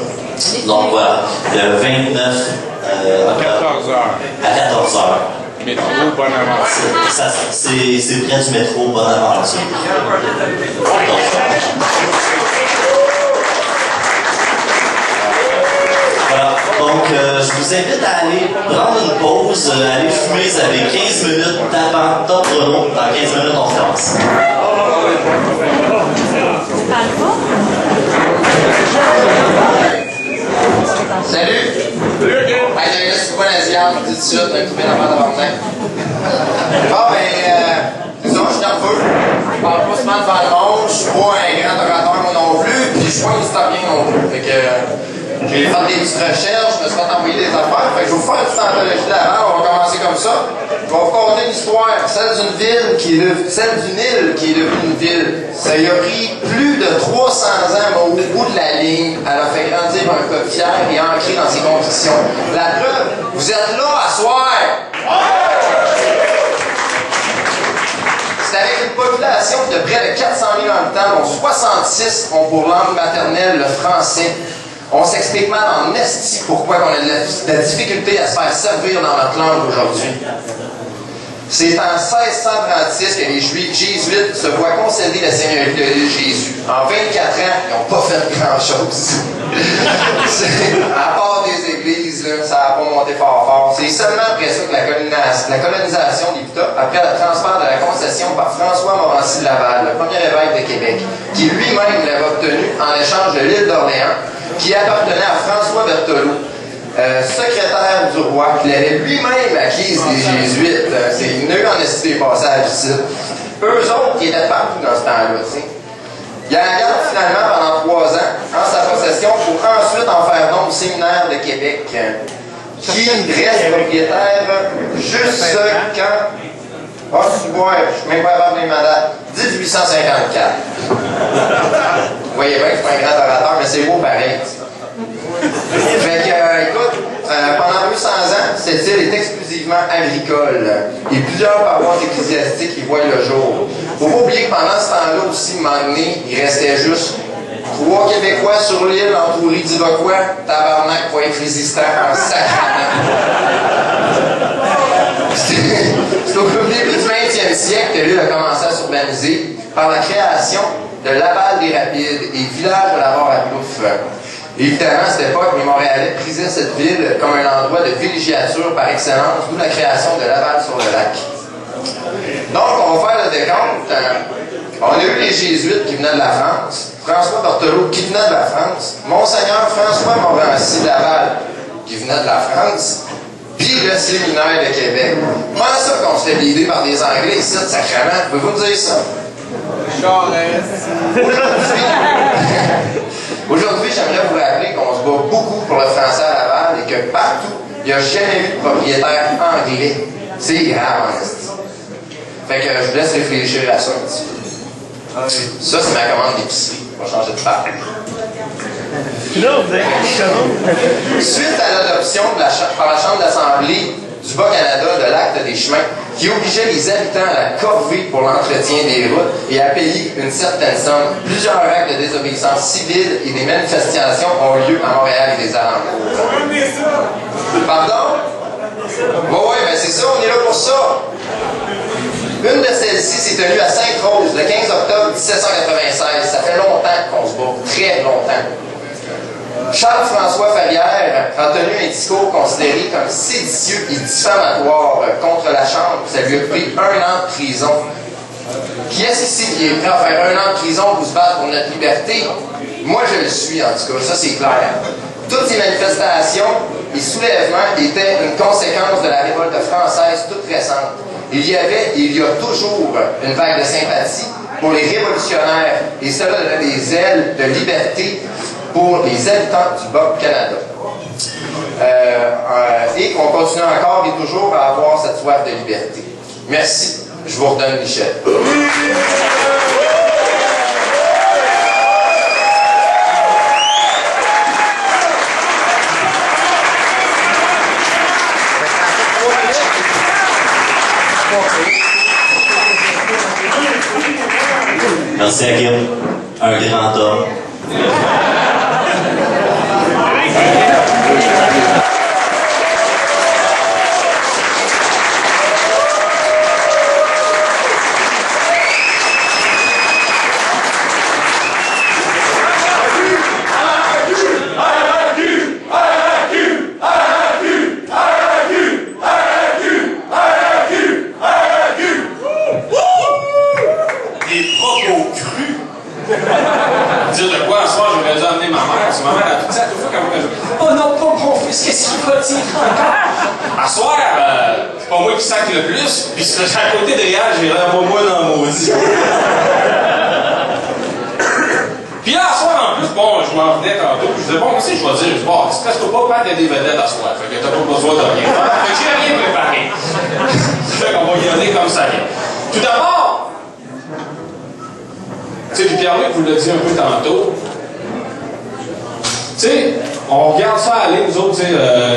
Donc voilà, le 29 octobre, à 14h. Métro Bonaventure. C'est près du métro Bonaventure. Voilà, donc je vous invite à aller prendre une pause, aller fumer, ça fait 15 minutes d'avant, top chrono. Dans 15 minutes, on recommence. Salut! Hey, j'ai un super asiatique, je dis tout de suite, un coup de la main devant moi. Bon, ben, c'est ça, je suis nerveux. Je parle pas souvent devant le monde, je suis pas un grand orateur moi non plus, puis je suis pas un historien non plus. Fait que j'ai fait des petites recherches, je me suis fait envoyer des affaires. Fait que je vais vous faire une petite anthologie d'avant, on va commencer comme ça. Je vais vous conter une histoire, celle d'une île qui est devenue une ville. Ça y a pris plus de 300 ans, mais au bout de la ligne, elle a fait grandir un copière et ancré dans ses convictions. La preuve, vous êtes là à soir! C'est avec une population de près de 400 000 habitants, dont 66 ont pour langue maternelle le français. On s'explique mal en esti pourquoi on a de la difficulté à se faire servir dans notre langue aujourd'hui. C'est en 1636 que les jésuites se voient concéder la seigneurie de Jésus. En 24 ans, ils n'ont pas fait grand-chose. À part des églises, là, ça n'a pas monté fort. C'est seulement après ça que la colonisation débuta, après le transfert de la concession par François Morancy de Laval, le premier évêque de Québec, qui lui-même l'avait obtenu en échange de l'île d'Orléans, qui appartenait à François Berthelot, secrétaire du roi, qui l'avait lui-même acquise des Jésuites. C'est une en esti des passages ici. Eux autres, qui étaient partout dans ce temps-là, tu sais. Il la garde finalement pendant 3 ans en sa possession pour ensuite en faire don au séminaire de Québec, qui reste propriétaire jusqu'en... Oh, je suis même pas capable de les mandates. 1854. Vous voyez bien que je suis pas un grand orateur, mais c'est beau pareil. Fait que, écoute, pendant 200 ans, cette île est exclusivement agricole et plusieurs paroisses ecclésiastiques y voient le jour. Faut pas oublier que pendant ce temps-là aussi, à un moment donné, il restait juste 3 Québécois sur l'île entourés d'Iroquois. Tabarnak pour être résistant en sacrament. C'est au début du 20e siècle que l'île a commencé à s'urbaniser par la création de Laval des Rapides et village de la Mort-à-Plouffe. Évidemment, à cette époque, les Montréalais prisaient cette ville comme un endroit de villégiature par excellence, d'où la création de Laval-sur-le-Lac. Donc, on va faire le décompte. On a eu les Jésuites qui venaient de la France, François Berthelot qui venait de la France, Monseigneur François Morancy de Laval qui venait de la France, puis le séminaire de Québec. Comment ça qu'on se fait guider par des Anglais ici, sacrément? Pouvez-vous me dire ça? Aujourd'hui, j'aimerais vous rappeler qu'on se bat beaucoup pour le français à Laval et que partout, il n'y a jamais eu de propriétaire anglais. C'est grave, en esti. Fait que je vous laisse réfléchir à ça un petit peu. Ça, c'est ma commande d'épicerie. On va changer de part. Suite à l'adoption par la Chambre d'Assemblée du Bas-Canada de l'Acte des chemins, qui obligeait les habitants à la corvée pour l'entretien des routes et à payer une certaine somme, plusieurs actes de désobéissance civile et des manifestations ont lieu à Montréal et des alentours. Pardon? Oui, ben c'est ça, on est là pour ça. Une de celles-ci s'est tenue à Sainte-Rose le 15 octobre 1796. Ça fait longtemps qu'on se bat, très longtemps. Charles-François Fabière a tenu un discours considéré comme séditieux et diffamatoire contre la Chambre. Ça lui a pris 1 an de prison. Qui est-ce ici qui est prêt à faire 1 an de prison pour se battre pour notre liberté? Moi, je le suis, en tout cas. Ça, c'est clair. Toutes ces manifestations et soulèvements étaient une conséquence de la révolte française toute récente. Il y avait et il y a toujours une vague de sympathie pour les révolutionnaires et cela donnait des ailes de liberté pour les habitants du Bas-Canada. Et qu'on continue encore et toujours à avoir cette soif de liberté. Merci. Je vous redonne Michel. Merci à Kim, un grand homme. Dire de quoi, à soir, j'aurais dû amener ma mère. Parce que ma mère a tout ça, tout ça, quand même. Oh non, pas mon fils, qu'est-ce qu'il va dire encore? À soir, c'est pas moi qui sac le plus, puis c'est à côté de Réal, j'ai l'air pas moi dans mon maudit. Puis là, à soir, en plus, bon, je m'en venais tantôt, puis je disais, bon, moi aussi, je vais dire, bon, c'est presque pas mal d'aider des vedettes à soir, fait que t'as pas besoin de rien faire. Fait que j'ai rien préparé. Fait qu'on va y aller comme ça vient. Tout d'abord, tu sais, puis Pierre-Luc vous l'a dit un peu tantôt. Tu sais, on regarde ça aller, nous autres, tu sais,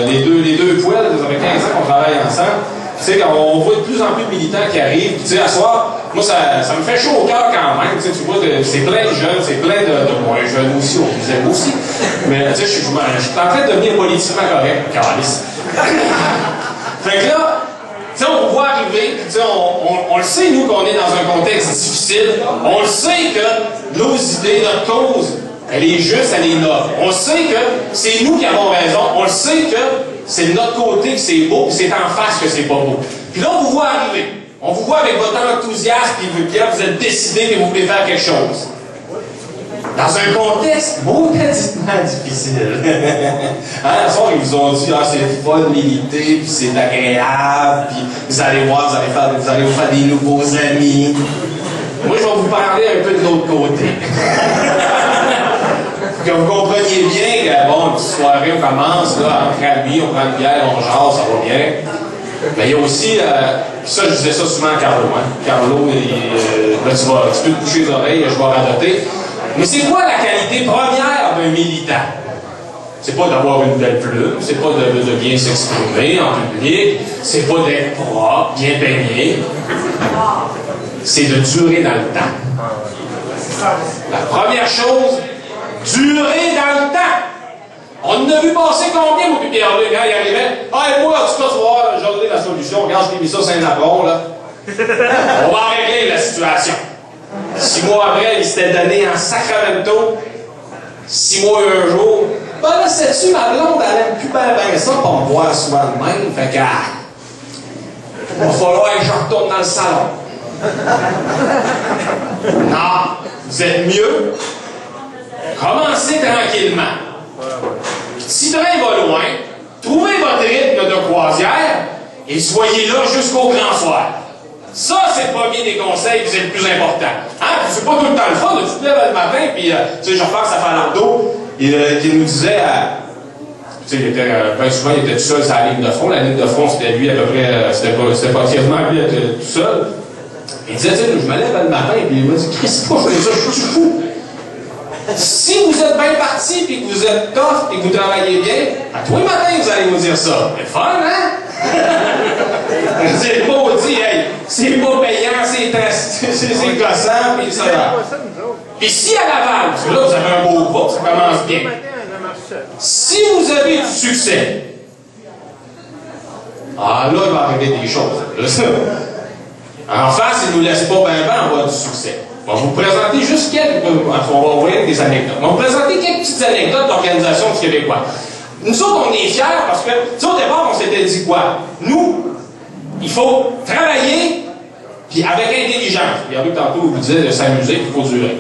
les deux poêles, ça fait 15 ans qu'on travaille ensemble. Tu sais, on voit de plus en plus de militants qui arrivent. Tu sais, à soir, moi, ça me fait chaud au cœur quand même. Tu sais, tu vois, c'est plein de jeunes, c'est plein de moins jeunes aussi, on les aime aussi. Mais, tu sais, je suis en train de devenir politiquement correct, calice. Fait que là, tu sais, on voit arriver, tu sais, on le sait, nous, qu'on est dans un contexte difficile. On le sait que nos idées, notre cause, elle est juste, elle est noble. On sait que c'est nous qui avons raison. On le sait que c'est de notre côté que c'est beau, puis c'est en face que c'est pas beau. Puis là, on vous voit arriver. On vous voit avec votre enthousiasme, puis là, vous êtes décidé que vous voulez faire quelque chose. Dans un contexte mauditement difficile. Hein, à soir, ils vous ont dit, ah, c'est le fun, militer, puis c'est agréable, puis vous allez voir, vous allez vous faire des nouveaux amis. Moi, je vais vous parler un peu de l'autre côté. Que vous compreniez bien que, bon, une petite soirée, on commence, là, entre amis, on prend une bière, on jase, ça va bien. Mais il y a aussi, ça, je disais ça souvent à Carlo, hein. Carlo, là, tu peux te coucher les oreilles, je vais radoter. Mais c'est quoi la qualité première d'un militant? C'est pas d'avoir une belle plume, c'est pas de bien s'exprimer en public, c'est pas d'être propre, bien peigné. C'est de durer dans le temps. La première chose, durer dans le temps. On en a vu passer combien, mon puis Pierre-Luc, quand il arrivait? Ah, et moi, en tout cas, tu vas voir, j'ai donné la solution. Regarde, je t'ai mis ça, c'est un apron, là. On va régler la situation. 6 mois après, il s'était donné en Sacramento. 6 mois et un jour. Ben là, sais-tu, ma blonde, elle aime plus bien ça pour me voir souvent de même. Fait que, il va falloir que je retourne dans le salon. Non, vous êtes mieux. Commencez tranquillement. Si le train va loin, trouvez votre rythme de croisière et soyez là jusqu'au grand soir. Ça, c'est le premier des conseils, puis c'est le plus important. Hein? C'est pas tout le temps le fun, tu te lèves le matin, puis tu sais, je repense à Falardeau, qui nous disait, tu sais, il était, ben souvent, il était tout seul sur la ligne de front. La ligne de front, c'était lui à peu près, c'était pas quasiment lui tout seul. Il disait, tu sais, je me lève le matin, puis il m'a dit, qu'est-ce que je fais ça, je suis fou. Si vous êtes bien parti, puis que vous êtes tough, et que vous travaillez bien, à tous les matins, vous allez vous dire ça. C'est fun, hein? C'est maudit, hey! C'est pas payant, c'est gossant, puis ça va. Puis si à Laval, parce que là, vous avez un beau groupe, ça commence bien. Si vous avez du succès, là, il va arriver des choses. En face, ils ne nous laissent pas bien avoir du succès. On va vous présenter juste quelques... On va ouvrir des anecdotes. On va vous présenter quelques petites anecdotes d'organisation du Québécois. Nous autres, on est fiers parce que, tu sais, au départ, on s'était dit quoi? Nous, il faut travailler, puis avec intelligence. Regardez, tantôt, vous disiez de s'amuser, puis il faut durer.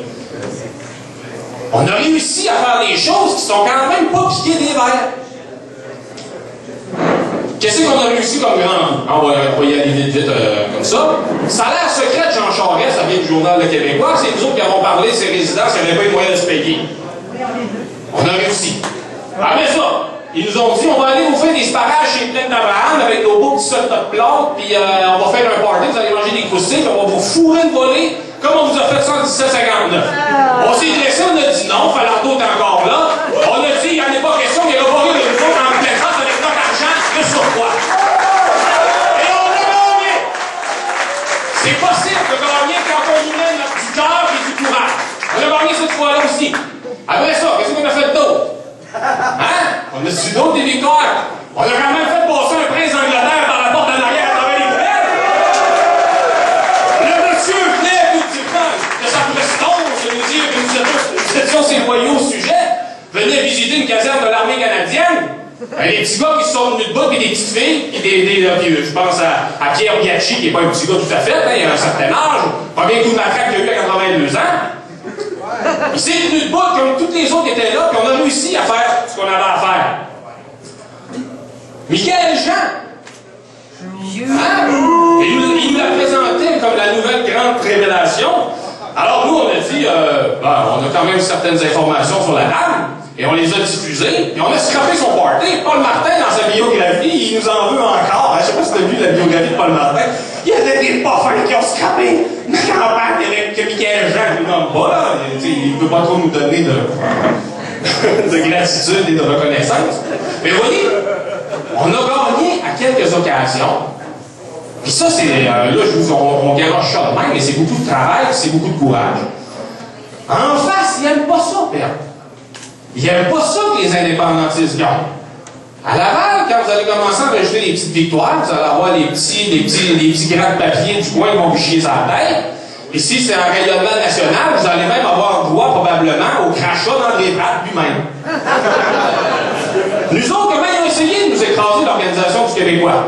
On a réussi à faire des choses qui sont quand même pas piquées des verres. Qu'est-ce qu'on a réussi comme grand? On va y aller vite, comme ça. Salaire secret de Jean Charest, ça vient du Journal Le Québécois, c'est nous autres qui avons parlé de ces résidences qui n'avaient pas eu moyen de se payer. On a réussi. Après ça, ils nous ont dit, on va aller vous faire des sparages chez Plaine d'Abraham avec nos beaux petits soldats de plâtre, puis on va faire un party, vous allez manger des croustilles, puis on va vous fourrer une volée, comme on vous a fait ça en 1759. On s'est dressé, on a dit non, Falardeau est encore là. On a dit, il n'y en a pas question, il n'y aura pas eu de nouveau en plaisance avec notre argent, le surpoids. Et on a gagné! C'est possible de gagner quand on y met du cœur et du courage. On a gagné cette fois-là aussi. Après ça, qu'est-ce qu'on a fait d'autre? Hein? On a su d'autres des victoires. On a quand même fait passer un prince d'Angleterre par la porte en arrière à travers les fenêtres. Le monsieur venait effectivement de sa prestance de nous dire que nous étions ses loyaux au sujet, venait visiter une caserne de l'armée canadienne. Les petits gars qui se sont venus de bout, puis des petites filles, puis je pense à Pierre Biacchi, qui n'est pas un petit gars tout à fait, hein, il a un certain âge, pas bien coup de matraque qu'il a eu à 82 ans. Il s'est tenu de bout comme tous les autres étaient là, puis on a réussi à faire ce qu'on avait à faire. Michael Jean! Hein? Et il nous l'a présenté comme la nouvelle grande révélation. Alors nous, on a dit, on a quand même certaines informations sur la dame, et on les a diffusées, et on a scrappé son party. Paul Martin, dans sa biographie, il nous en veut encore. Je ne sais pas si tu as vu la biographie de Paul Martin. Il y a des parfums qui ont scrappé une campagne avec que Michael Jean ne nous nomme pas, là. Il ne peut pas trop nous donner de gratitude et de reconnaissance. Mais vous voyez, on a gagné à quelques occasions. Puis ça, c'est... là, on garoche ça de même, mais c'est beaucoup de travail, c'est beaucoup de courage. En face, ils n'aiment pas ça, perdre. Ils n'aiment pas ça que les indépendantistes gagnent. À Laval, quand vous allez commencer à rajouter des petites victoires, vous allez avoir des petits grains de papier du coin qui vont vous chier sur la tête. Ici, c'est un rayonnement national, vous allez même avoir droit probablement au crachat d'André Pratt lui-même. Nous autres, comment ils ont essayé de nous écraser l'organisation du Québécois?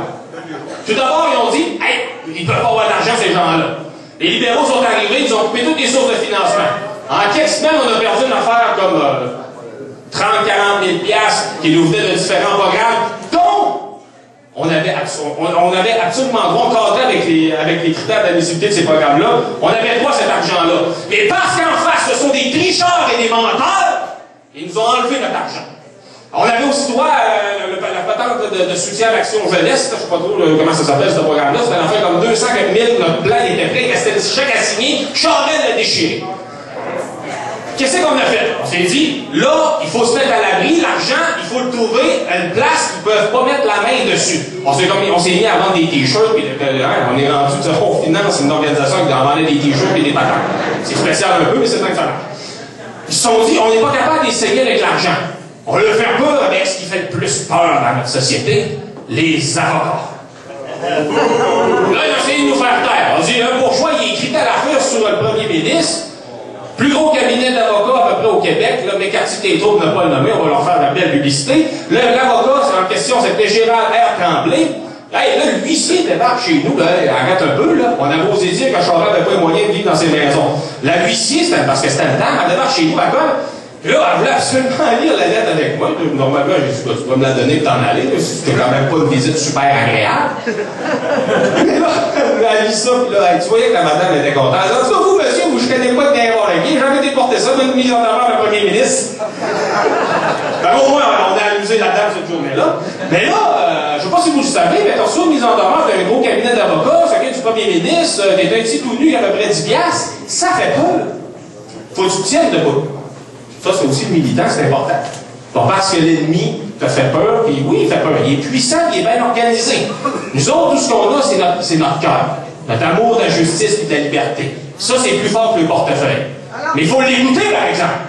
Tout d'abord, ils ont dit, hey, ils ne peuvent pas avoir d'argent, ces gens-là. Les libéraux sont arrivés, ils ont coupé toutes les sources de financement. En quelques semaines, on a perdu une affaire comme 30-40 000 $ qui nous venaient de différents programmes, dont on avait absolument droit, on cadrait avec les critères d'admissibilité de ces programmes-là, on avait droit à cet argent-là. Mais parce qu'en face, ce sont des tricheurs et des menteurs, ils nous ont enlevé notre argent. On avait aussi droit à la patente de soutien à l'action jeunesse, je ne sais pas trop comment ça s'appelle ce programme-là, c'était une affaire comme 200 000, notre plan était prêt, il restait des chèques à signer, Charest l'a déchiré. Qu'est-ce qu'on a fait? On s'est dit, là, il faut se mettre à l'abri, l'argent, il faut le trouver à une place qu'ils ne peuvent pas mettre la main dessus. On s'est mis à vendre des t-shirts, puis on est rendu, on finance une organisation qui en vendait des t-shirts et des patentes. C'est spécial un peu, mais c'est ça que ça marche. Ils se sont dit, on n'est pas capable d'essayer avec l'argent. On veut faire peur avec ce qui fait le plus peur dans notre société, les avocats. Là, ils ont essayé de nous faire taire. On dit, un bourgeois, il écrit à l'affaire sur le premier ministre. Plus gros cabinet d'avocats à peu près au Québec, là, McCarthy-Tétrault ne pas le nommer, on va leur faire de la belle publicité. L'avocat, c'est en question, c'était Gérald R. Tremblay. Hey, là, l'huissier débarque chez nous, là, arrête un peu, là. On avait osé dire que Charest n'avait pas les moyens de vivre dans ses maisons. La huissier, parce que c'était le temps, elle débarque chez nous, à quoi? Puis là, elle voulait absolument lire la lettre avec moi. Normalement, j'ai dit, tu vas me la donner pour t'en aller. C'était quand même pas une visite super agréable. Mais là, elle lit ça, puis là, tu voyais que la madame était contente. Elle dit, vous, monsieur, vous, je connais pas de Gain-Warlegui, j'ai jamais déporté ça, même mise en avant le premier ministre. Ben, au moins, on a amusé la dame cette journée-là. Mais là, je sais pas si vous le savez, mais t'as reçu une mise en demeure d'un gros cabinet d'avocats, s'occupe du premier ministre, t'es un petit tout nu à peu près 10$, ça fait peur. Faut que tu te tiennes debout. Ça, c'est aussi le militant, c'est important. Pas parce que l'ennemi te fait peur, puis oui, il fait peur. Il est puissant, il est bien organisé. Nous autres, tout ce qu'on a, c'est notre cœur. Notre amour de la justice et de la liberté. Ça, c'est plus fort que le portefeuille. Mais il faut l'écouter, par exemple.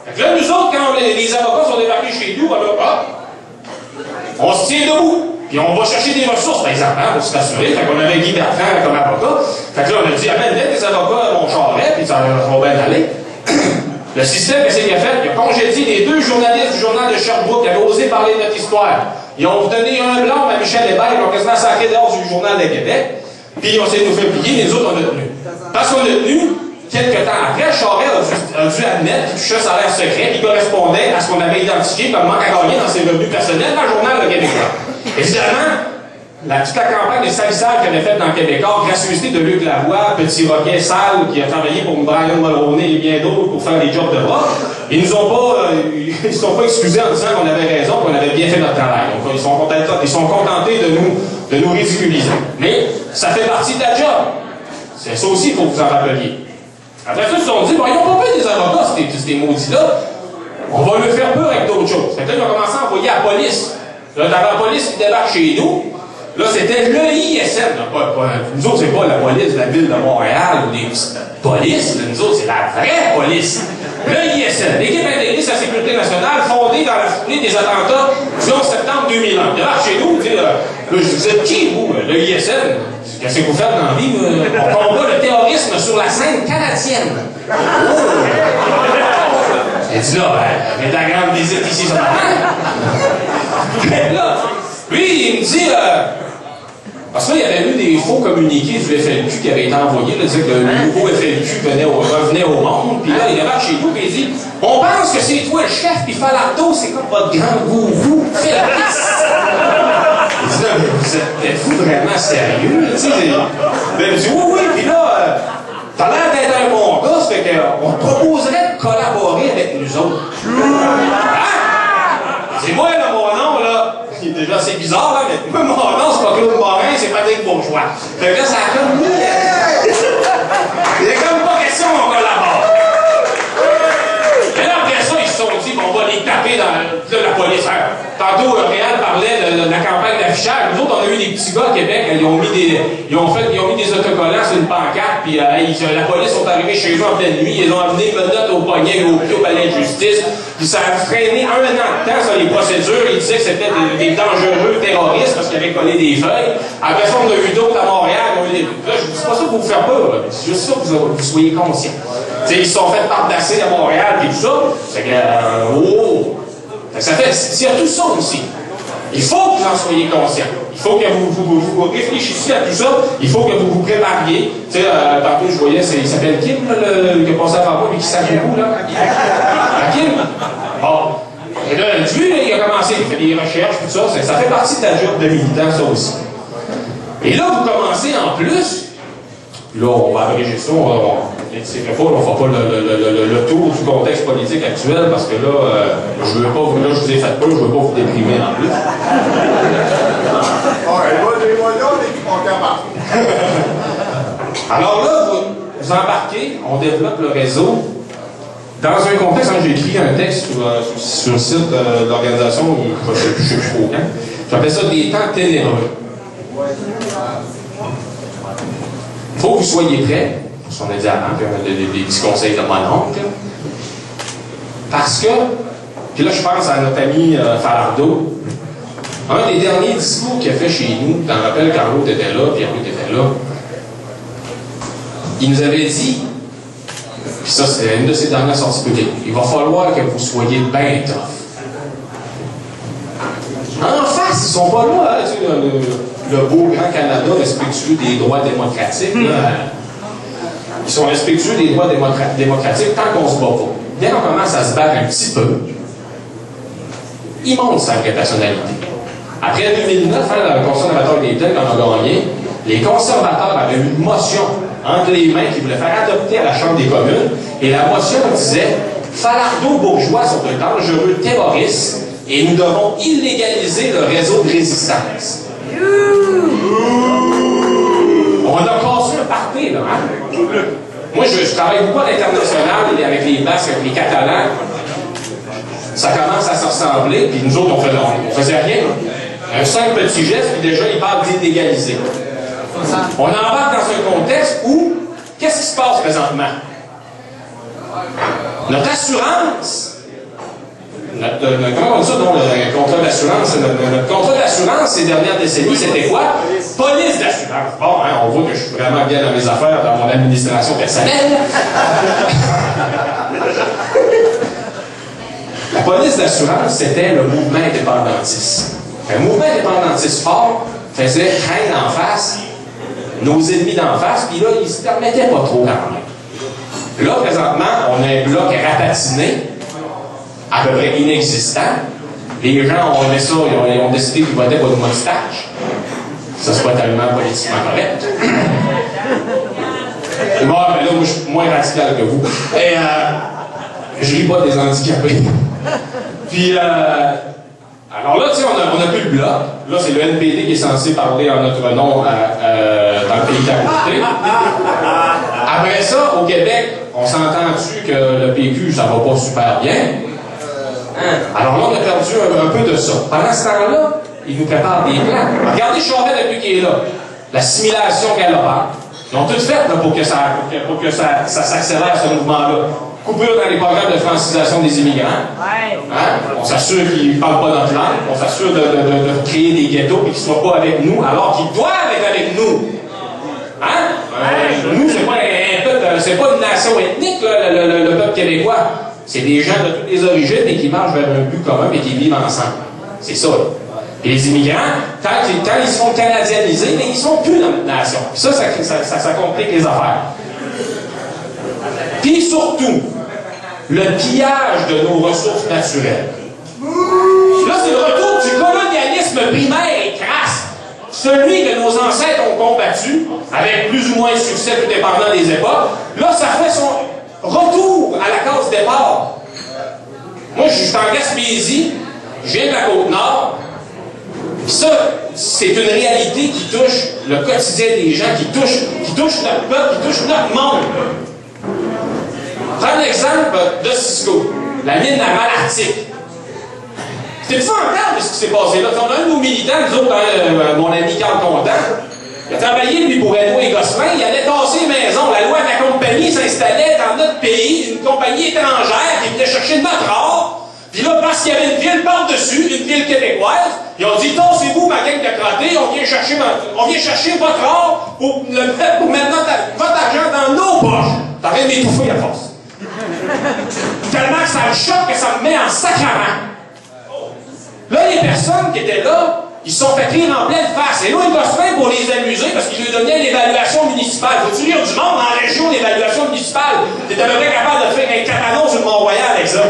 Fait que là, nous autres, quand les avocats sont débarqués chez nous, on se tient debout. Puis on va chercher des ressources, par exemple, pour se rassurer. Fait qu'on avait Guy Bertrand comme avocat. Fait que là, on a dit, amène-les des avocats à mon charret, puis ça va bien aller. Le système, qu'est-ce qu'il a fait? Il a congédié les 2 journalistes du journal de Sherbrooke qui avaient osé parler de notre histoire. Ils ont donné un blanc à Michel Hébert, ils ont quasiment sacré dehors du journal de Québec. Puis on s'est nous fait plier, les autres, on a tenu. Parce qu'on a tenu, quelques temps après, Charest a dû admettre qu'il touchait un salaire secret qui correspondait à ce qu'on avait identifié comme manque à gagner dans ses revenus personnels dans le journal de Québécois. Évidemment, toute la campagne de salissage qu'il avait faite dans Québécois, gracieuseté de Luc Lavoie, Petit Roquet, Sale, qui a travaillé pour Brian Mulroney et bien d'autres pour faire des jobs de bras, ils se sont pas excusés en disant qu'on avait raison, qu'on avait bien fait notre travail. Donc, ils sont contentés de nous ridiculiser. Mais ça fait partie de la job. C'est ça aussi, il faut que vous en rappeliez. Après ça, ils se sont dit, bon, ils n'ont pas fait des avocats, ces maudits-là. On va leur faire peur avec d'autres choses. Fait que là, ils ont commencé à envoyer la police. Là, t'avais la police qui débarque chez nous. Là, c'était l'EISN. Nous autres, c'est pas la police de la ville de Montréal ou des polices. Nous autres, c'est la vraie police. L'EISN, l'équipe intégrée de la sécurité nationale, fondée dans la foulée des attentats du 11 septembre 2001. Il débarque chez nous, dit, là, vous êtes qui, vous, l'EISN? Qu'est-ce que vous faites dans la vie? On combat le terrorisme sur la scène canadienne. Oh. J'ai dit là, il y a de la grande visite ici ce matin. Mais là, lui, il me dit, parce que là, il y avait eu des faux communiqués du FLQ qui avaient été envoyés, là, disait que le nouveau FLQ revenait au monde, puis là, il débarque chez nous, puis il dit, on pense que c'est toi le chef, puis Falardeau, c'est comme votre grand gourou, Félix. Il dit, là, mais êtes-vous vraiment sérieux? Tu sais, il dit, oui, puis là, t'as l'air d'être un bon gars, ça fait qu'on te proposerait de collaborer avec nous autres. Hein? C'est moi, là, mon nom, là. Il est déjà assez bizarre, là, mais moi, mon nom, c'est pas Claude Morin, c'est Patrick Bourgeois. Fait que là, ça a comme. Il est comme pas question qu'on collabore. Mais là, après ça, ils se sont dit qu'on va les taper dans la police. Tantôt, Réal parlait de la campagne d'affichage. Nous autres, on a eu des petits gars à Québec, ils ont mis des autocollants sur une pancarte, puis la police sont arrivés chez eux en pleine nuit, ils ont amené menottes au poignet, au pied, au palais de justice. Puis ça a freiné 1 an de temps sur les procédures. Ils disaient que c'était des dangereux terroristes parce qu'ils avaient collé des feuilles. Après ça, on a vu d'autres à Montréal. Là, je ne dis pas ça pour vous faire peur, c'est juste ça pour que vous soyez conscients. Ils se sont fait pardasser à Montréal et tout ça. C'est que, ça fait, il y a tout ça aussi. Il faut que vous en soyez conscients. Il faut que vous réfléchissiez à tout ça. Il faut que vous vous prépariez. Tu sais, tantôt, je voyais, il s'appelle Kim, là, qui a passé avant moi, mais qui sache beaucoup, là. Kim? Bon. Et là, lui, là, il a commencé, il fait des recherches, tout ça. Ça fait partie de la job de militant, ça aussi. Et là, vous commencez en plus. Là, on va abréger ça, on ne fera pas le tour du contexte politique actuel parce que là, je veux pas vous, là, je vous ai fait peur, je veux pas vous déprimer en plus. Alors là, vous embarquez, on développe le réseau. Dans un contexte, j'ai écrit un texte sur le site de l'organisation, je ne sais plus quand, j'appelle ça des temps ténébreux. Il faut que vous soyez prêts, parce qu'on a dit avant, des petits conseils de mon oncle. Parce que, puis là je pense à notre ami Falardeau, un des derniers discours qu'il a fait chez nous, t'en rappelles quand l'autre était là, Pierre-Luc était là, il nous avait dit, puis ça c'est une de ses dernières sorties publiques, il va falloir que vous soyez bien tough. En face, ils sont pas là, hein, tu sais, le beau grand Canada respectueux des droits démocratiques. Là, ils sont respectueux des droits démocratiques tant qu'on se bat pas. Dès qu'on commence à se battre un petit peu, ils montrent sa vraie personnalité. Après 2009, le conservateur des Plaines, quand on a gagné, les conservateurs avaient eu une motion entre les mains qu'ils voulaient faire adopter à la Chambre des communes, et la motion disait « Falardeau bourgeois sont de dangereux terroristes et nous devons illégaliser le réseau de résistance. » On a cassé un parti, là, hein? Moi, je travaille beaucoup à l'international avec les Basques, avec les Catalans. Ça commence à se ressembler, puis nous autres, on faisait rien. Un simple petit geste, puis déjà, il parle d'illégaliser. On embarque dans un contexte où, qu'est-ce qui se passe présentement? Notre assurance, comment on dit ça, donc, le contrat d'assurance? Notre contrat d'assurance ces dernières décennies, c'était quoi? Police d'assurance. Bon, hein, on voit que je suis vraiment bien dans mes affaires, dans mon administration personnelle. La police d'assurance, c'était le mouvement indépendantiste. Un mouvement indépendantiste fort faisait craindre en face nos ennemis d'en face, puis là, ils se permettaient pas trop quand même. Là, présentement, on a un bloc rapatiné, à peu près inexistant. Les gens ont aimé ça, ils ont décidé qu'ils votaient pour le moustache. Ça, c'est pas tellement politiquement correct. Bon, mais là, moi, je suis moins radical que vous. Et je ris pas des handicapés. Puis, alors là, tu sais, on a plus le bloc. Là, c'est le NPD qui est censé parler en notre nom dans le pays d'à côté. Après ça, au Québec, on s'entend-tu que le PQ, ça va pas super bien? Alors là, on a perdu un peu de ça. Pendant ce temps-là, ils nous préparent des plans. Regardez Charest depuis qu'il est là. L'assimilation galopante. Ils ont tout fait là, pour que ça s'accélère, ce mouvement-là. Coupure dans les programmes de francisation des immigrants. Hein? On s'assure qu'ils ne parlent pas notre langue. On s'assure de créer des ghettos et qu'ils ne soient pas avec nous, alors qu'ils doivent être avec nous. Hein? Nous, c'est pas un peuple, c'est pas une nation ethnique, là, le peuple québécois. C'est des gens de toutes les origines et qui marchent vers un but commun et qui vivent ensemble. C'est ça, là. Et les immigrants, quand ils se font canadianisés, mais ils ne sont plus dans notre nation. Puis ça complique les affaires. Puis surtout, le pillage de nos ressources naturelles. Là, c'est le retour du colonialisme primaire et crasse. Celui que nos ancêtres ont combattu, avec plus ou moins de succès, tout dépendant des époques. Là, ça fait son retour à la case départ. Moi, je suis en Gaspésie, je viens de la Côte-Nord. Ça, c'est une réalité qui touche le quotidien des gens, qui touche notre peuple, qui touche notre monde. Prends l'exemple de Cisco, la mine à Malartic. C'est épouvantable de ce qui s'est passé là. On a un de nos militants, nous autres, mon ami Carl Contant, il a travaillé, lui, pour Edouard et Gosselin, il allait tasser les maisons. La loi de la compagnie s'installait dans notre pays, une compagnie étrangère qui venait chercher notre or. Puis là, parce qu'il y avait une ville par-dessus, une ville québécoise, ils ont dit, tassez-vous, ma gang de crottés, on vient chercher votre or pour mettre votre argent dans nos poches. T'as rien d'étouffer à force. Tellement que ça me choque que ça me met en sacrament. Là, les personnes qui étaient là, ils se sont fait rire en pleine face. Et là, ils Gosselin pour les amuser parce qu'ils lui donnaient l'évaluation municipale. Faut-tu lire du monde dans la région d'évaluation municipale? T'es à peu près capable de faire un cabanon sur le Mont-Royal avec ça.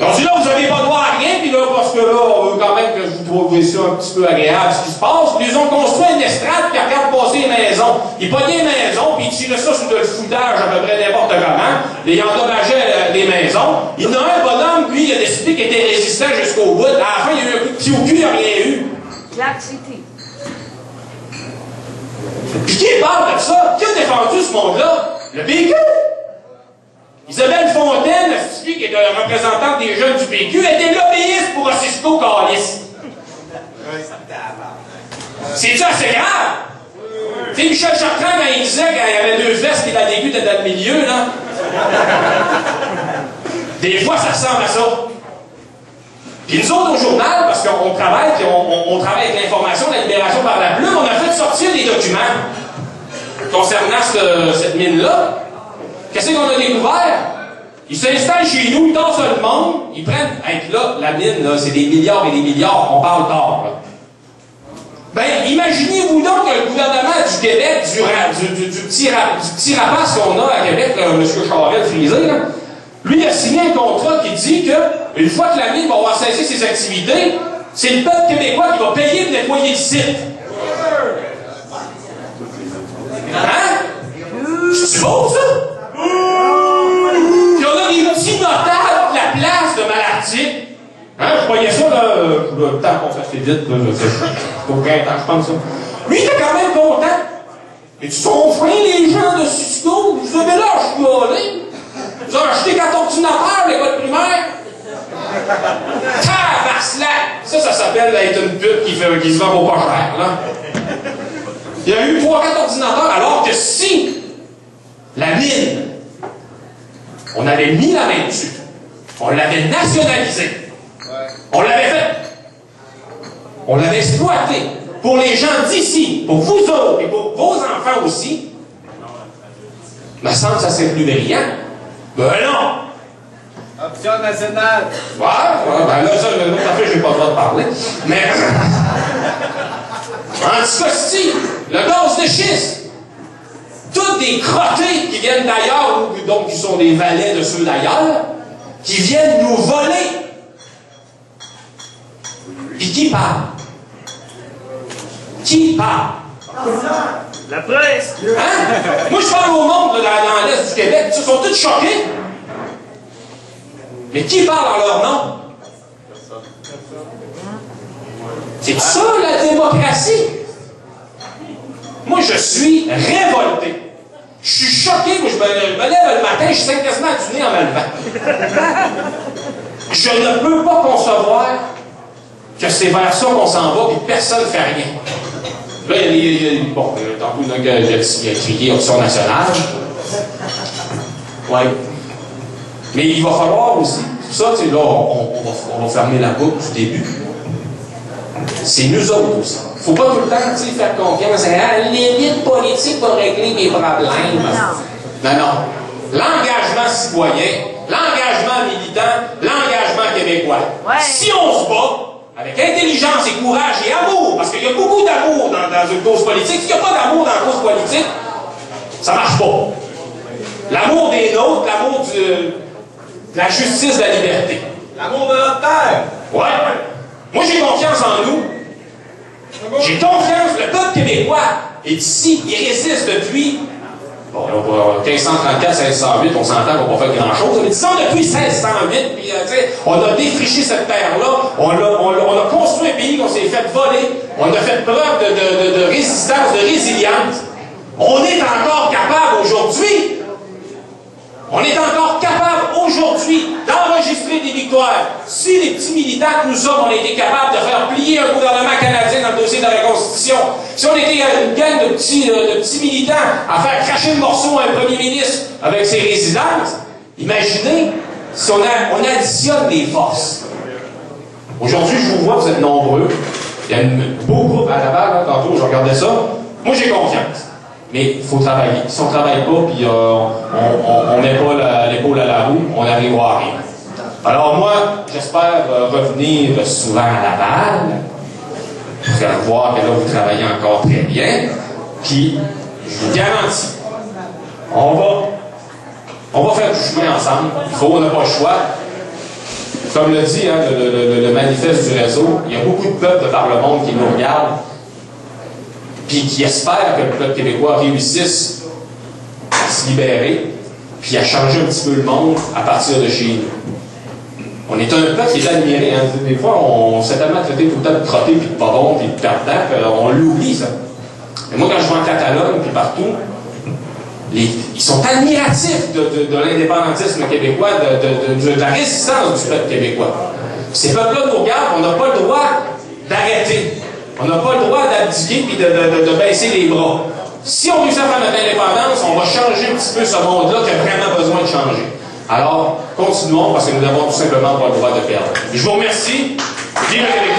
On dit là, vous n'avez pas droit à rien, puis là, parce que là, on veut quand même que vous trouviez ça un petit peu agréable, ce qui se passe. Puis ils ont construit une estrade qui regarde passer les maisons. Ils pognaient les maisons, puis ils tiraient ça sur le foutage à peu près n'importe comment. Ils endommageaient les maisons. Il y en a un bonhomme, lui, il a décidé qu'il était résistant jusqu'au bout. À la fin, il y a eu un coup de pied au cul, il n'y a rien eu. Clark City. Puis qui parle de ça? Qui a défendu ce monde-là? Le PQ! Isabelle Fontaine, qui est la représentante des jeunes du PQ, était lobbyiste pour Cisco Calis. C'est-tu assez grave? Tu sais, Michel Chartrand, quand il disait qu'il y avait deux vestes et la début était dans le milieu, là. Des fois, ça ressemble à ça. Puis nous autres, au journal, parce qu'on travaille, puis on travaille avec l'information, la libération par la plume, on a fait sortir des documents concernant cette mine-là. Qu'est-ce qu'on a découvert? Ils s'installent chez nous, ils tassent le monde, ils prennent... Hey, là, la mine, là, c'est des milliards et des milliards, on parle tard, là. Ben, imaginez-vous donc que le gouvernement du Québec, du petit rapace qu'on a à Québec, là, M. Charest frisé, là, lui, il a signé un contrat qui dit que, une fois que la mine va avoir cessé ses activités, c'est le peuple québécois qui va payer pour nettoyer le site. Hein? C'est beau, ça? Puis on a des petits notables de la place de Malartic. Hein, je voyais ça, là, le temps qu'on fait vite, là, c'est au printemps, je pense ça. Lui, il était quand même content. Et tu sont fins, les gens de Cisco, vous avez là, je suis allé. Vous avez acheté 4 ordinateurs, l'école primaire. peine d'être une pute qui se vend pour pas cher, là. Il y a eu 3-4 ordinateurs, alors que si la mine, on avait mis la main dessus, on l'avait nationalisé, on l'avait fait, on l'avait exploité pour les gens d'ici, pour vous autres et pour vos enfants aussi, me semble que ça serait plus brillant. Ben non! Option nationale. Ouais, ben là, ça, l'autre affaire, j'ai pas le droit de parler. Mais, en tout cas, si, le gaz de schiste, tous des crottés qui viennent d'ailleurs, ou donc qui sont des valets de ceux d'ailleurs, qui viennent nous voler. Puis qui parle? Qui parle? La presse. Hein? Moi, je parle au monde là, dans l'Est du Québec, ils sont tous choqués. Mais qui parle en leur nom? C'est ça, la démocratie? Moi, je suis révolté. Je suis choqué. Moi, je me lève le matin, je saigne quasiment du nez en me levant. Je ne peux pas concevoir que c'est vers ça qu'on s'en va et que personne ne fait rien. Là, il y a bon, tantôt, il y a crié option nationale. Oui. Mais il va falloir aussi, ça, tu sais, là, on va fermer la boucle du début. C'est nous autres aussi. Faut pas tout le temps, tu sais, faire confiance à l'élite politique va régler mes problèmes. Non, non. L'engagement citoyen, l'engagement militant, l'engagement québécois. Ouais. Si on se bat, avec intelligence et courage et amour, parce qu'il y a beaucoup d'amour dans une cause politique. S'il n'y a pas d'amour dans la cause politique, ça marche pas. L'amour des nôtres, l'amour de la justice, de la liberté. L'amour de notre terre. Ouais. Moi, j'ai confiance en nous. J'ai confiance, le peuple québécois est ici, il résiste depuis 1534, 1608, on s'entend qu'on va pas faire grand-chose, mais disons depuis 1608, puis on a défriché cette terre-là, on a construit un pays qu'on s'est fait voler, on a fait preuve de résistance, de résilience. On est encore capable aujourd'hui, d'enregistrer des victoires. Si les petits militants que nous sommes, on a été capables de faire plier un gouvernement canadien dans le dossier de la Constitution, si on était une gang de petits militants à faire cracher le morceau à un premier ministre avec ses résidences, imaginez si on additionne les forces. Aujourd'hui, je vous vois, vous êtes nombreux. Il y a un beau groupe à Laval, tantôt, je regardais ça. Moi, j'ai confiance. Mais il faut travailler. Si on ne travaille pas, puis on ne met pas l'épaule à la roue, on n'arrivera à rien. Alors moi, j'espère revenir souvent à Laval, pour voir que là, vous travaillez encore très bien. Puis, je vous garantis, on va faire du chemin ensemble. On n'a pas le choix. Comme le dit le manifeste du réseau, il y a beaucoup de peuples par le monde qui nous regardent puis qui espèrent que le peuple québécois réussisse à se libérer puis à changer un petit peu le monde à partir de chez nous. On est un peuple qui est admiré. Hein. Des fois, on s'est tellement traité tout le temps de crotté, puis de pas bon, puis de perdant, qu'on l'oublie, ça. Et moi, quand je vais en Catalogne, puis partout, ils sont admiratifs de l'indépendantisme québécois, de la résistance du peuple québécois. Ces peuples-là nous regardent, on n'a pas le droit d'arrêter. On n'a pas le droit d'abdiquer puis de baisser les bras. Si on réussit à faire notre indépendance, on va changer un petit peu ce monde-là qui a vraiment besoin de changer. Alors, continuons parce que nous n'avons tout simplement pas le droit de perdre. Et je vous remercie. Vive le Québec!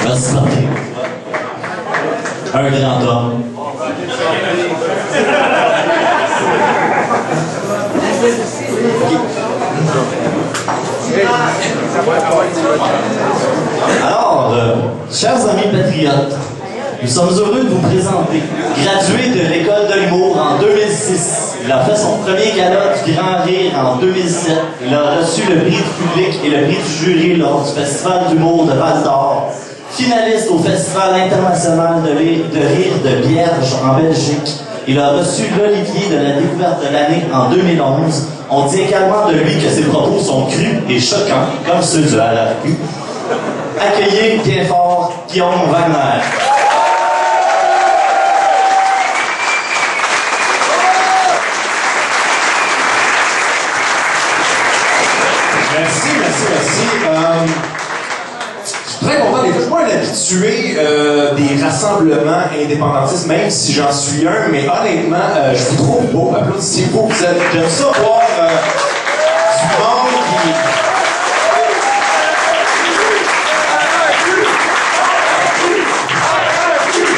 Merci, Martin. Un grand homme. Alors, chers amis patriotes, nous sommes heureux de vous présenter. Gradué de l'école de l'humour en 2006, il a fait son premier gala du Grand Rire en 2007. Il a reçu le prix du public et le prix du jury lors du Festival d'humour de Val d'Or. Finaliste au Festival international de rire de Bierge en Belgique. Il a reçu l'Olivier de la découverte de l'année en 2011. On dit également de lui que ses propos sont crus et choquants, comme ceux du LRQ. Accueillez bien fort Guillaume Wagner. Merci. Je suis très content. Je suis pas un habitué des rassemblements indépendantistes, même si j'en suis un, mais honnêtement, je vous trouve beau. Applaudissez-vous. J'aime ça voir du monde qui...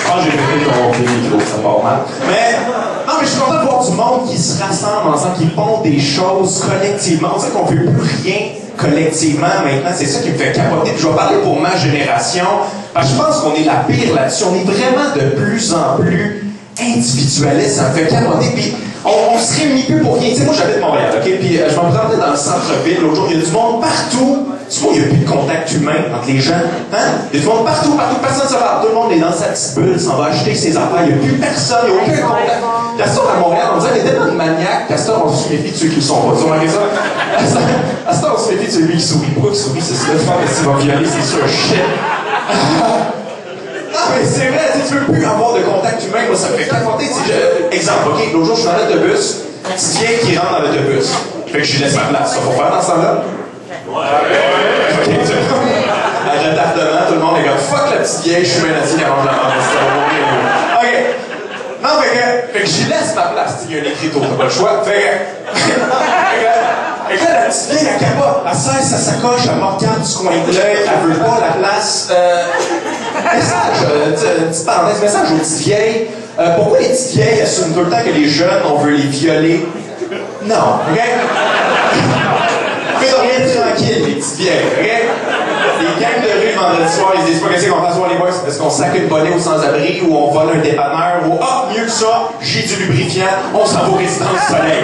Ah, j'ai pété ton micro, ça part mal. Non, mais je suis content de voir du monde qui se rassemble ensemble, qui font des choses collectivement. On sait qu'on ne veut plus rien collectivement maintenant. C'est ça qui me fait capoter. Puis je vais parler pour ma génération, parce que je pense qu'on est la pire là-dessus. On est vraiment de plus en plus individualiste. Ça me fait capoter. Puis on se réunit plus pour rien. Tu sais, moi, j'habite Montréal, OK? Puis je me présentais dans le centre-ville. L'autre jour, il y a du monde partout. Tu vois, il n'y a plus de contact humain entre les gens. Hein? Il y a du monde partout. Personne ne se parle. Tout le monde est dans sa petite bulle, s'en va acheter ses affaires. Il n'y a plus personne, il n'y a aucun contact. Castor à Montréal, on dirait qu'il est tellement de maniaque. Castor, on se méfie de ceux qui ne sont pas. Tu as remarqué ça? Castor, on se méfie de celui qui sourit. Pourquoi il sourit? C'est ce que tu fais, mais s'il va violer, c'est sûr. Shit. Non, mais c'est vrai, tu veux plus avoir de contact humain. Moi, ça me fait capoter. Exemple, OK, l'autre jour, je suis dans l'autobus. Petite vieille qui rentre dans l'autobus. Fait que je lui laisse ma place. Ça faut faire dans ce temps-là? OK, à retardement, tout le monde est comme fuck la petite vieille, je suis bien assis avant de la manger. OK. Non, fait que j'y laisse ma place. Il y a un écriteau, t'as pas le choix. Fait que là, la petite vieille, elle capote. Elle serre sa sacoche, elle me regarde du coin de l'œil, elle veut pas la place. Message, petite parenthèse, message aux petites vieilles. Pourquoi les petites vieilles assument tout le temps que les jeunes, on veut les violer? Non, OK? Fais rien de tranquille, les petites vieilles, OK? Les gangs de rue, vendredi soir, ils se disent pas qu'est-ce qu'on fasse voir les boys. Est-ce qu'on sac une bonnet au sans-abri ou on vole un dépanneur ou mieux que ça, j'ai du lubrifiant, on s'en va aux résidences du soleil.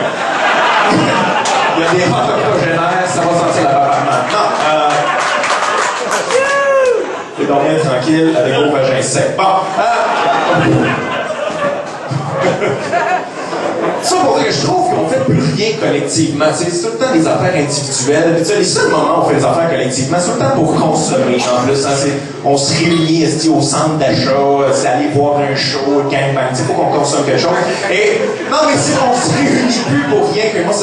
Il y a des rats octogénaires, ça va sentir la paparman. Non, fais donc rien tranquille avec vos vagins secs. Bon, ça pour dire que je trouve qu'on fait plus rien collectivement. C'est tout le temps des affaires individuelles. Puis, les seuls moments où on fait des affaires collectivement, c'est tout le temps pour consommer. En plus, on se réunit au centre d'achat, c'est aller voir un show, gangbang. Il faut qu'on consomme quelque chose. Et non, mais si on se réunit plus pour rien, que moi,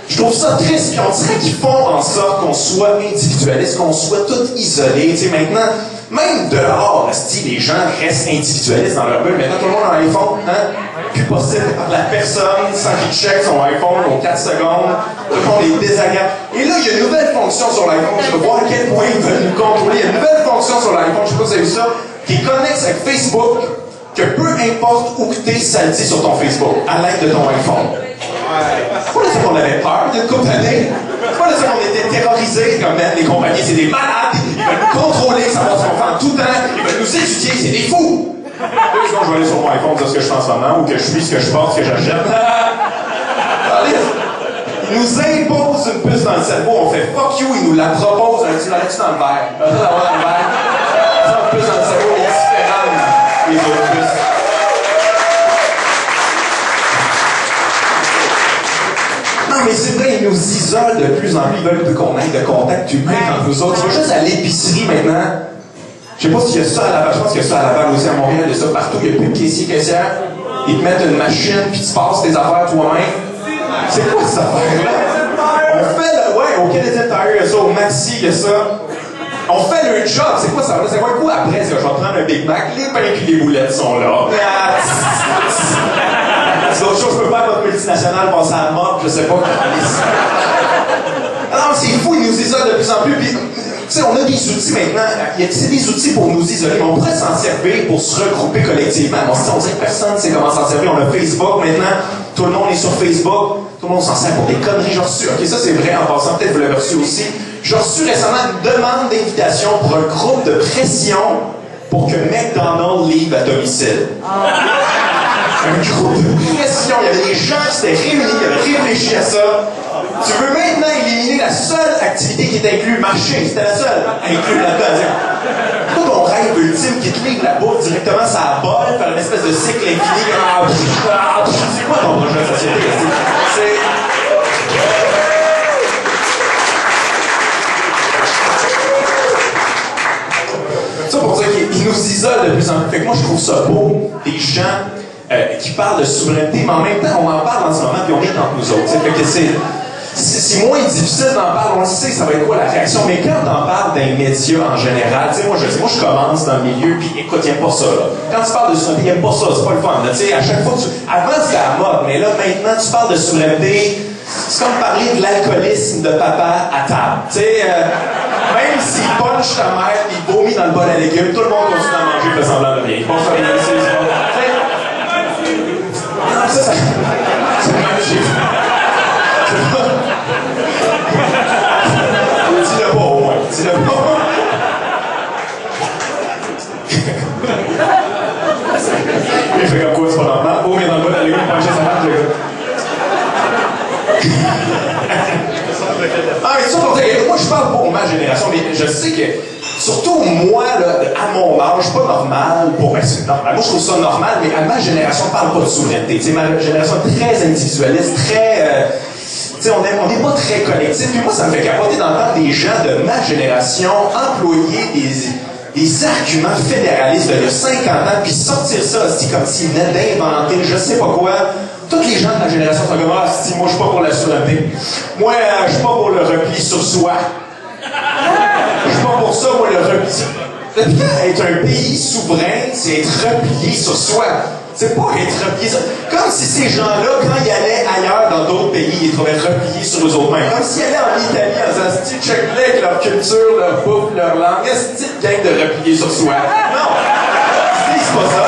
je trouve ça triste. Puis on dirait qu'ils font en sorte qu'on soit individualiste, qu'on soit tous isolés. Maintenant, même dehors, les gens restent individualistes dans leur bulle. Maintenant, tout le monde a un iPhone, hein? Plus possible par la personne, sans qu'il check son iPhone aux 4 secondes. Tout le monde est désagréable. Et là, il y a une nouvelle fonction sur l'iPhone. Je veux voir à quel point ils veulent nous contrôler. Il y a une nouvelle fonction sur l'iPhone, je sais pas si vous avez vu ça, qui est connexe avec Facebook, que peu importe où que t'es, ça le dit sur ton Facebook, à l'aide de ton iPhone. C'est pas là qu'on avait peur d'une couple d'années. C'est pas là qu'on était terrorisés comme les compagnies, c'est des malades. Ils veulent nous contrôler, savoir ce qu'on fait en tout temps. Ils veulent nous étudier, c'est des fous. Sinon, je vais aller sur mon iPhone dire ce que je fais en ce moment ou que je suis ce que je pense que j'achète. Allez, ils nous imposent une puce dans le cerveau, on fait fuck you, ils nous la proposent. Tu l'as-tu dans le verre? Tu vas l'avoir dans le verre. Ça, une puce dans le cerveau est différente des autres puces. Non, mais c'est vrai, ils nous isolent de plus en plus. Ils veulent plus qu'on ait de contact humain entre nous autres. Tu vas juste à l'épicerie maintenant. Je sais pas s'il y a ça à Laval. Je pense qu'il y a ça à Laval aussi, à Montréal. Il y a ça partout. Il y a plus de caissiers. Ils te mettent une machine puis tu passes tes affaires toi-même. C'est quoi cette affaire-là? On fait le... Ouais, au Canadian Tire, il y a ça. Au Maxi, il y a ça. On fait le job. C'est quoi ça? C'est quoi le coup après? Je vais prendre un Big Mac. Les pains et les boulettes sont là. C'est autre chose, je peux pas votre multinationale passer à la mode, je sais pas. Alors, c'est fou, ils nous isolent de plus en plus. Puis, tu sais, on a des outils maintenant. C'est des outils pour nous isoler, mais on pourrait s'en servir pour se regrouper collectivement. On sait que personne ne sait comment s'en servir. On a Facebook maintenant. Tout le monde est sur Facebook. Tout le monde s'en sert pour des conneries. J'ai reçu, ok, ça c'est vrai en passant, peut-être vous l'avez reçu aussi. J'ai reçu récemment une demande d'invitation pour un groupe de pression pour que McDonald's livre à domicile. Un groupe de pression. Il y avait des gens qui s'étaient réunis, qui avaient réfléchi à ça. Tu veux maintenant éliminer la seule activité qui est inclue, marcher, c'était la seule inclue là-dedans. C'est pas ton rêve ultime qui te livre la bouffe directement sur la bolle, faire une espèce de cycle infini. C'est quoi ton projet de société? C'est... Ça pour dire qu'il nous isole de plus en plus. Fait que moi, je trouve ça beau, des gens qui parlent de souveraineté, mais en même temps, on en parle en ce moment, puis on est entre nous autres. Fait que c'est moins difficile d'en parler, on le sait, ça va être quoi la réaction, mais quand on en parle d'un média en général, tu sais, moi je commence dans le milieu, puis écoute, il aime pas ça, là. Quand tu parles de souveraineté, il aime pas ça, c'est pas le fun, tu sais, à chaque fois avant c'était à la mode, mais là, maintenant, tu parles de souveraineté, c'est comme parler de l'alcoolisme de papa à table, tu sais, même s'il punch ta mère, puis il vomit dans le bol à légumes, tout le monde continue à manger, fait semblant de rien. Bon, ça, non, ça, dis-le pas au moins. Dis-le pas. Il fait comme quoi, c'est pas normal. Oh, mais dans le bol à légumes, puncher sa mère, le gars. Ah, mais ça pour dire, moi je parle pour ma génération, mais je sais que, surtout moi, là, à mon âge, pas normal, c'est normal. Moi je trouve ça normal, mais à ma génération, on parle pas de souveraineté. T'sais, ma génération est très individualiste, très. On n'est pas très collectif. Puis moi, ça me fait capoter d'entendre des gens de ma génération employer des arguments fédéralistes d'il y a 50 ans, puis sortir ça aussi comme s'ils venaient d'inventer je sais pas quoi. Tous les gens de ma génération sont comme « Ah, si, moi, je suis pas pour la souveraineté. Moi, je suis pas pour le repli sur soi. Je suis pas pour ça, moi, le repli. » Être un pays souverain, c'est être replié sur soi. C'est pas être replié sur... Comme si ces gens-là, quand ils allaient ailleurs dans d'autres pays, ils trouvaient repliés sur eux autres mêmes. Comme s'ils allaient en Italie en disant « Si, check-les avec leur culture, leur bouffe, leur langue. Est-ce que c'est gang de replier sur soi? » Non! C'est pas ça.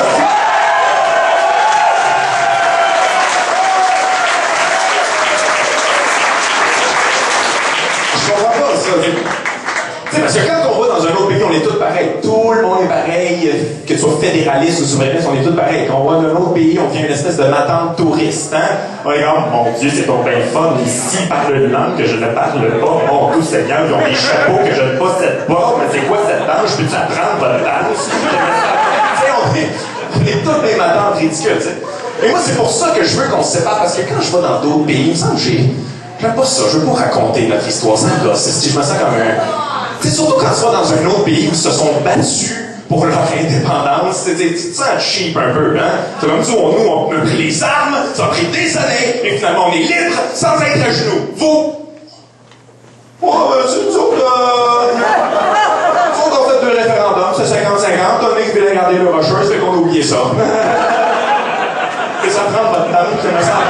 Parce que quand on va dans un autre pays, on est tous pareils. Tout le monde est pareil. Que tu sois fédéraliste ou souverainiste, on est tous pareils. Quand on va dans un autre pays, on vient une espèce de matante touriste. Hein? On est comme, mon Dieu, c'est ton bien fun. Ici, ils parlent une langue que je ne parle pas. Mon Dieu, Seigneur, ils ont des chapeaux que je ne possède pas. Mais c'est quoi cette danse? Peux-tu apprendre votre danse? on est tous des matantes ridicules. T'sais. Et moi, c'est pour ça que je veux qu'on se sépare. Parce que quand je vais dans d'autres pays, il me semble que j'aime pas ça. Je veux pas raconter notre histoire. Ça me gosse. Je me sens comme un... Tu sais, surtout quand tu vas dans un autre pays où ils se sont battus pour leur indépendance, tu te sens cheap un peu, hein? C'est comme si nous, on a pris les armes, ça a pris des années, et finalement on est libre sans être à genoux. Vous? Oh, c'est nous autres, on a fait 2 référendums, c'est 50-50, on a qui voulait garder le Rocheuse, fait qu'on a oublié ça. Et ça prend votre temps, puis ça me semble.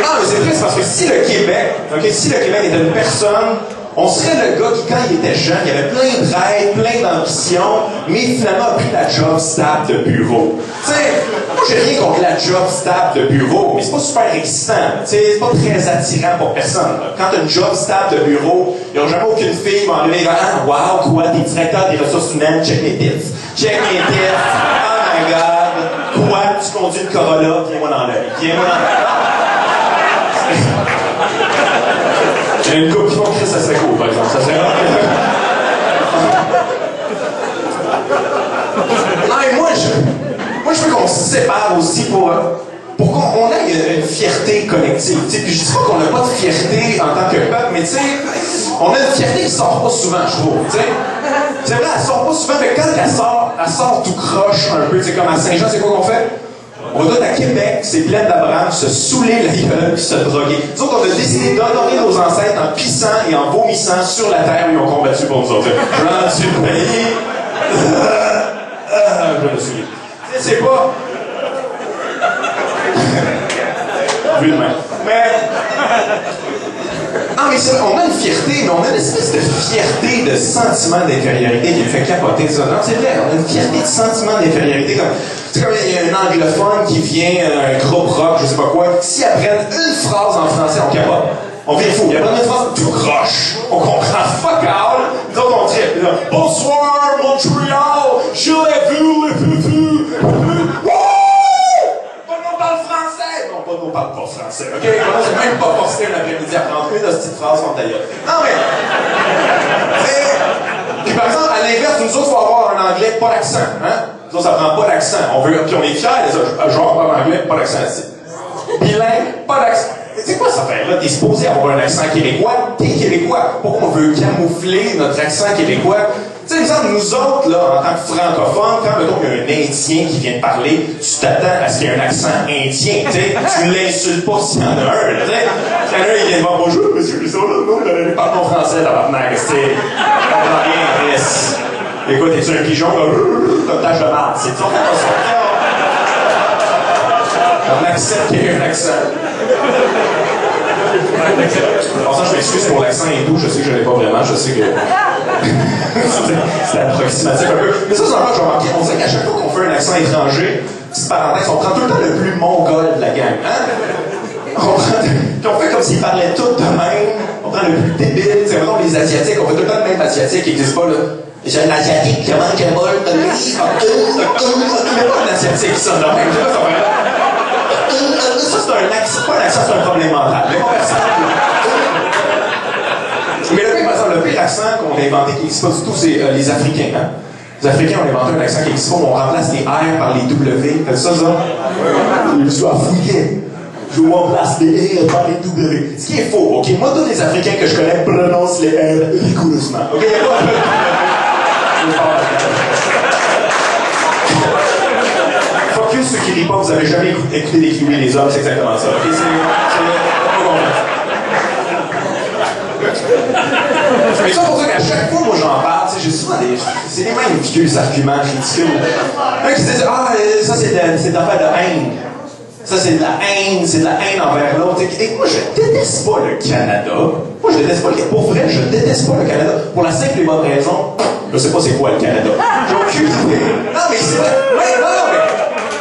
Non, mais c'est triste parce que si le Québec était une personne, on serait le gars qui, quand il était jeune, il avait plein de rêves, plein d'ambitions, mais finalement a pris la job stable de bureau. Tu sais, moi j'ai rien contre la job stable de bureau, mais c'est pas super excitant. Tu sais, c'est pas très attirant pour personne. Là. Quand t'as une job stable de bureau, il n'y a jamais aucune fille qui va enlever « Ah, wow, quoi, t'es directeur des ressources humaines, check mes tits. Check mes tits. Oh my God. Quoi, tu conduis une Corolla, viens-moi dans l'œil. Viens-moi dans l'œil. » Il y a une couple qui font Chris, ça serait cool, par exemple. Ça serait Non, mais moi, je veux qu'on se sépare aussi pour qu'on ait une fierté collective. T'sais. Puis je dis pas qu'on n'a pas de fierté en tant que peuple, mais tu sais, on a une fierté qui sort pas souvent, je trouve. T'sais. C'est vrai, elle sort pas souvent, mais quand elle sort tout croche un peu. Comme à Saint-Jean, c'est quoi qu'on fait? On va à Québec, c'est plein d'Abraham, se saouler la gueule puis se droguer. Nous autres, on a décidé d'honorer nos ancêtres en pissant et en vomissant sur la terre où ils ont combattu pour nous autres. Je suis le pays. Je me suis. C'est pas. Vu de même. Mais. Non, mais c'est vrai, on a une fierté, mais on a une espèce de fierté, de sentiment d'infériorité qui me fait capoter ça. Non, c'est vrai, on a une fierté de sentiment d'infériorité comme. C'est comme il y a un anglophone qui vient, un groupe rock, je sais pas quoi, s'ils apprennent une phrase en français, on capote. On vient fou. Ils apprennent une phrase tout croche. On comprend fuck all. Nous autres, on tripe. Bonsoir, Montréal. Je l'ai vu, le fufu. autres parlent pas français, OK? Moi, j'ai même pas forcé un après-midi à prendre une hostie de phrase contre ta gueule. Non, mais... Puis par exemple, à l'inverse, nous autres, il faut avoir un anglais pas d'accent, hein? Nous autres, ça prend pas d'accent. Puis on est fiers de ça. Genre, pas d'anglais, pas d'accent. Bilingue, pas d'accent. C'est quoi ça fait là? T'es supposé avoir un accent québécois, t'es québécois. Pourquoi on veut camoufler notre accent québécois? Tu sais, exemple, nous autres, là, en tant que francophones, quand, mettons, il y a un Indien qui vient de parler, tu t'attends à ce qu'il y ait un accent indien, tu sais. Tu l'insultes pas s'il y en a un, là, tu sais. S'il y en a un, il vient de voir, bonjour, monsieur Bissot, là, non, parle mon français, tabarnak, tu sais. Comprends rien, Chris. Écoute, es-tu un pigeon, là, t'as une tache de marde, c'est ça, on accepte qu'il y ait un accent. En ça, je m'excuse pour l'accent hindou, je sais que je l'ai pas vraiment, je sais que... c'est approximatif un peu. Mais ça, c'est encore, j'ai remarqué, on dirait qu'à chaque fois qu'on fait un accent étranger, petite parenthèse, on prend tout le temps le plus mongol de la gang, hein? Puis on fait comme s'ils parlaient tous de même, on prend le plus débile, c'est vraiment les Asiatiques, on fait tout le temps le même Asiatique qui n'existe pas, là. J'ai un Asiatique qui mange un bol de riz, mais pas un Asiatique qui sonne de même, je sais pas, ça va là. Ça, c'est un accent, pas un accent, c'est un problème mental. Mais le pire, par exemple, le pire accent qu'on a inventé qui n'existe pas du tout, c'est les Africains. Hein? Les Africains ont inventé un accent qui n'existe pas, où on remplace les R par les W. Faites ça, ça? Je suis africain. Je remplace les R par les W. Ce qui est faux, OK? Moi, tous les Africains que je connais prononcent les R rigoureusement. OK? Il n'y a pas Focus, ceux qui rient pas, vous avez jamais écouté des Kiwis les hommes, c'est exactement ça. OK? Mais ça pour dire qu'à chaque fois, moi, j'en parle, j'ai souvent c'est les mêmes vieux arguments ridicules. Un qui se dit, ah, ça, c'est de l'affaire de haine. Ça, c'est de la haine, envers l'autre. Et moi, je déteste pas le Canada. Moi, je déteste pas le Canada. Pour vrai, je déteste pas le Canada. Pour la simple et bonne raison, je sais pas c'est quoi le Canada. J'ai aucune idée. Non, mais c'est vrai.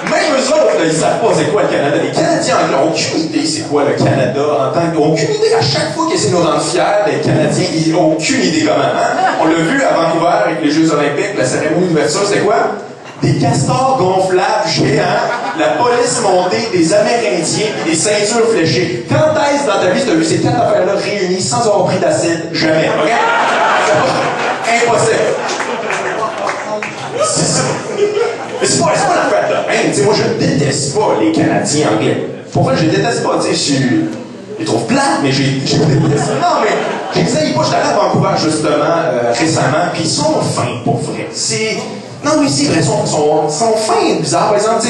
Même eux autres, là, ils savent pas c'est quoi le Canada. Les Canadiens anglais n'ont aucune idée c'est quoi le Canada en tant que... Ils n'ont aucune idée. À chaque fois qu'ils essaient de nous rendre fiers, les Canadiens, ils n'ont aucune idée comment. Hein? On l'a vu à Vancouver avec les Jeux Olympiques, la cérémonie d'ouverture, c'était quoi? Des castors gonflables géants, la police montée, des Amérindiens et des ceintures fléchées. Quand est-ce dans ta vie tu as vu ces quatre affaires-là réunies sans avoir pris d'acide? Jamais. OK? Impossible. C'est ça. Mais c'est pas l'affaire de haine. Moi, je déteste pas les Canadiens anglais. Pourquoi je les déteste pas? Je les trouve plates, mais je les déteste. Non, mais j'essaye pas. J'étais allé à Vancouver, justement, récemment, puis ils sont fins, pour vrai. Non, mais c'est vrai, ils sont fins, bizarres. Par exemple,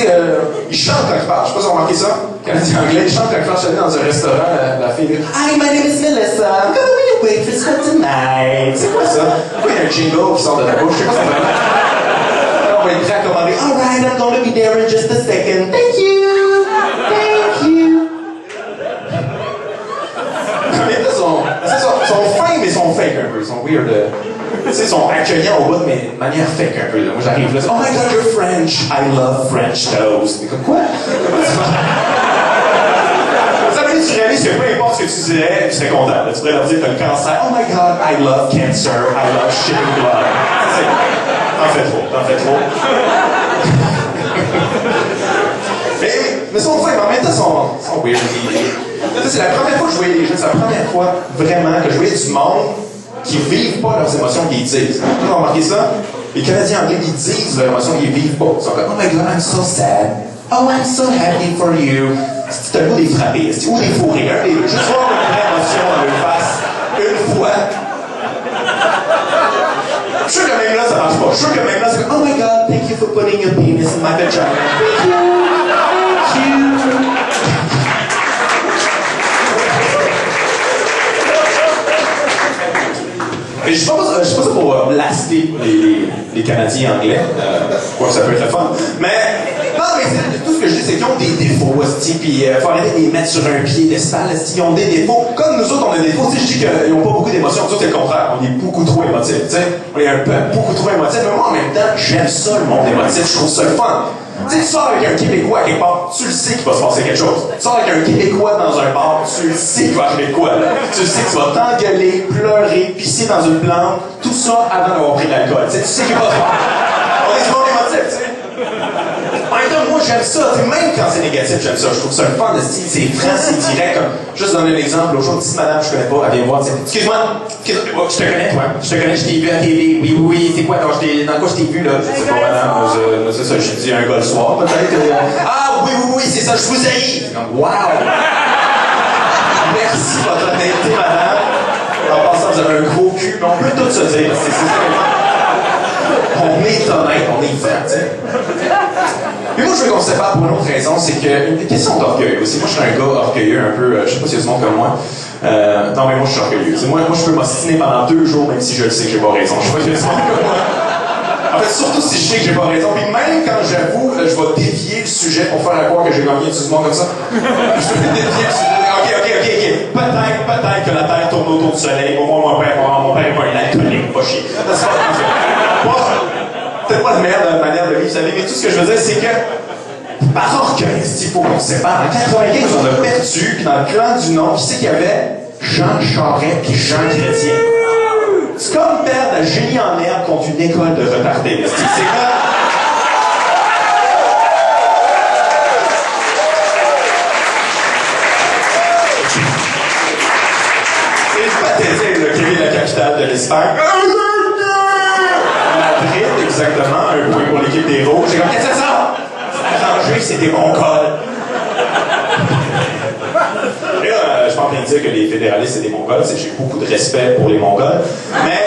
ils chantent quand ils parlent. Je sais pas si vous avez remarqué ça. Canadiens anglais, ils chantent quand ils parlent. Dans un restaurant, la fille dit Hi, my name is Melissa. I'm gonna be your waitress for tonight. C'est quoi ça? Pourquoi il y a un jingle qui sort de la bouche? Je sais pas si c'est vraiment. On va être prêt à commander. Alright, I'm gonna be there in just a second. Thank you. Thank you. Mais là, ils sont fins, mais ils sont fake un peu. Ils sont weird. Tu sais, ils sont accueillants au bout, mais de manière fake un peu. Là. Moi, j'arrive là, oh my god, you're French. I love French toast. Mais comme quoi? Ça veut dire que tu réalises que peu importe ce que tu dirais, tu serais content. Là, tu pourrais leur dire que t'as le cancer. Oh my god, I love cancer. I love shipping blood. T'en fais trop. mais ils sont fins, mais en même temps, ils sont weird. C'est la première fois que je voyais les gens, c'est la première fois vraiment que je voyais du monde qui vivent pas leurs émotions qu'ils disent. Vous avez remarqué ça? Les Canadiens anglais, ils disent leurs émotions qu'ils vivent pas. Ils sont comme, oh my god, I'm so sad. Oh, I'm so happy for you. C'est un goût des frappés, ou des fourrés. Un des deux. Juste voir une vraie émotion dans leur face une fois. Je suis sûr que même là, ça marche pas. Je suis sûr que même là, c'est comme, oh my god, thank you for putting your penis in my vagina. Thank you. Thank you. Mais je suis pas ça pour blaster les Canadiens anglais. Quoi, ça peut être le fun. Mais, non, mais tout ce que je dis, c'est qu'ils ont des défauts, puis faut arrêter de les mettre sur un piédestal, ils ont des défauts. Comme nous autres, on a des défauts. Je dis qu'ils n'ont pas beaucoup d'émotions. Nous autres, c'est le contraire. On est beaucoup trop émotifs. On est un peu beaucoup trop émotifs. Mais moi, en même temps, j'aime ça, le monde émotif. Je trouve ça le fun. Tu sais, tu sors avec un Québécois à quelque part, tu le sais qu'il va se passer quelque chose. Tu sors avec un Québécois dans un bar, tu le sais qu'il va arriver quoi, là. Tu le sais que tu vas t'engueuler, pleurer, pisser dans une plante, tout ça avant d'avoir pris de l'alcool. Tu sais qu'il va se passer. On est du monde émotif, tu sais. En même temps, moi, j'aime ça. T'sais, même quand c'est négatif, j'aime ça. Je trouve ça le fun de style. C'est franc, c'est direct. Comme, juste donner un exemple. L'autre jour, une petite madame, je connais pas, elle vient me voir. Excuse-moi, je te connais, toi. Je te connais, je t'ai vu à la TV. Oui. C'est quoi, dans quoi je t'ai vu, là? C'est pas madame. Moi, c'est ça, j'ai dit un gars le soir, peut-être. Ah, oui, c'est ça, je vous haïs. Comme, wow! Merci de votre honnêteté, madame. En passant, vous avez un gros cul, mais on peut tout se dire. C'est ça. On est honnête, on est franc, tu sais. Mais moi, je veux qu'on se sépare pour une autre raison, c'est une question d'orgueil aussi. Moi, je suis un gars orgueilleux, un peu, je sais pas s'il y a du monde comme moi. Non, mais moi, je suis orgueilleux. Moi, je peux m'ostiner pendant 2 jours, même si je le sais que j'ai pas raison. Je sais pas s'il y a du monde comme moi. En fait, surtout si je sais que j'ai pas raison. Puis même quand j'avoue, je vais dévier le sujet pour faire à croire que j'ai gagné du monde comme ça. Je vais dévier le sujet. OK. Peut-être que la Terre tourne autour du Soleil. Au moins, mon père est pas un alcoolique, pas chier. Peut-être pas la meilleure manière de vivre sa vie, mais tout ce que je veux dire, c'est que par orgueil, il faut qu'on se sépare. En 95, on a perdu, puis dans le clan du Nom, qui c'est qu'il y avait? Jean Charest puis Jean Chrétien. C'est comme perdre un génie en herbe contre une école de retardés. C'est comme... Quelle est la capitale de l'Espagne? Madrid, exactement. Un point pour l'équipe des Rouges. J'ai comme, qu'est-ce que c'est ça? Arrangé, c'est des Mongols. Et là, je suis pas en train de dire que les fédéralistes, c'est des Mongols. J'ai beaucoup de respect pour les Mongols. Mais...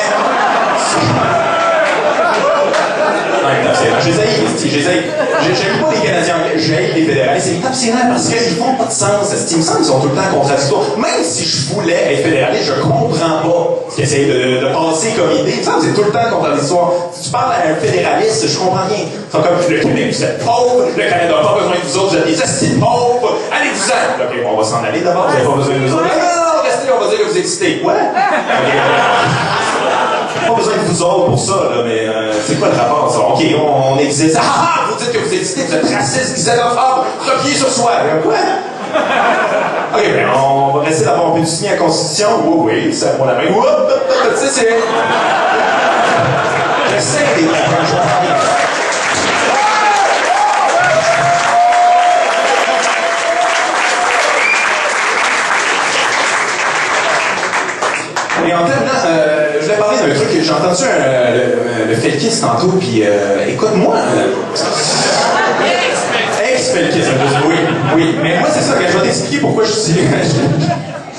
J'aime pas les Canadiens, j'aime les fédéralistes. C'est obsédant parce qu'ils font pas de sens. Il me semble qu'ils sont tout le temps contradictoires. Même si je voulais être fédéraliste, je comprends pas ce qu'ils essayent de passer comme idée. Il me semble que c'est tout le temps contradictoire. Si tu parles à un fédéraliste, je comprends rien. Ils sont comme le Québec, vous êtes pauvres, le Canada n'a pas besoin de vous autres, vous êtes des astis pauvres, allez-vous-en! Ok, on va s'en aller d'abord, vous n'avez pas besoin de nous autres. Non, restez, on va dire que vous existez. Ouais? Okay. Pas besoin de vous autres pour ça, là, mais c'est quoi le rapport, ça? OK, on existe. Ah, vous dites que vous existez, vous êtes raciste, xénophobe, replié sur soi. Quoi? OK, ben, on va rester d'avoir un peu du signe à la Constitution. Oui, ça pour la main. Tu sais, c'est... J'essaie des Et en terminant, je voulais parler d'un truc. J'ai entendu le Felkis tantôt, puis écoute-moi. Ex-Felkis, oui. Mais moi, c'est ça, que je vais t'expliquer pourquoi je dis.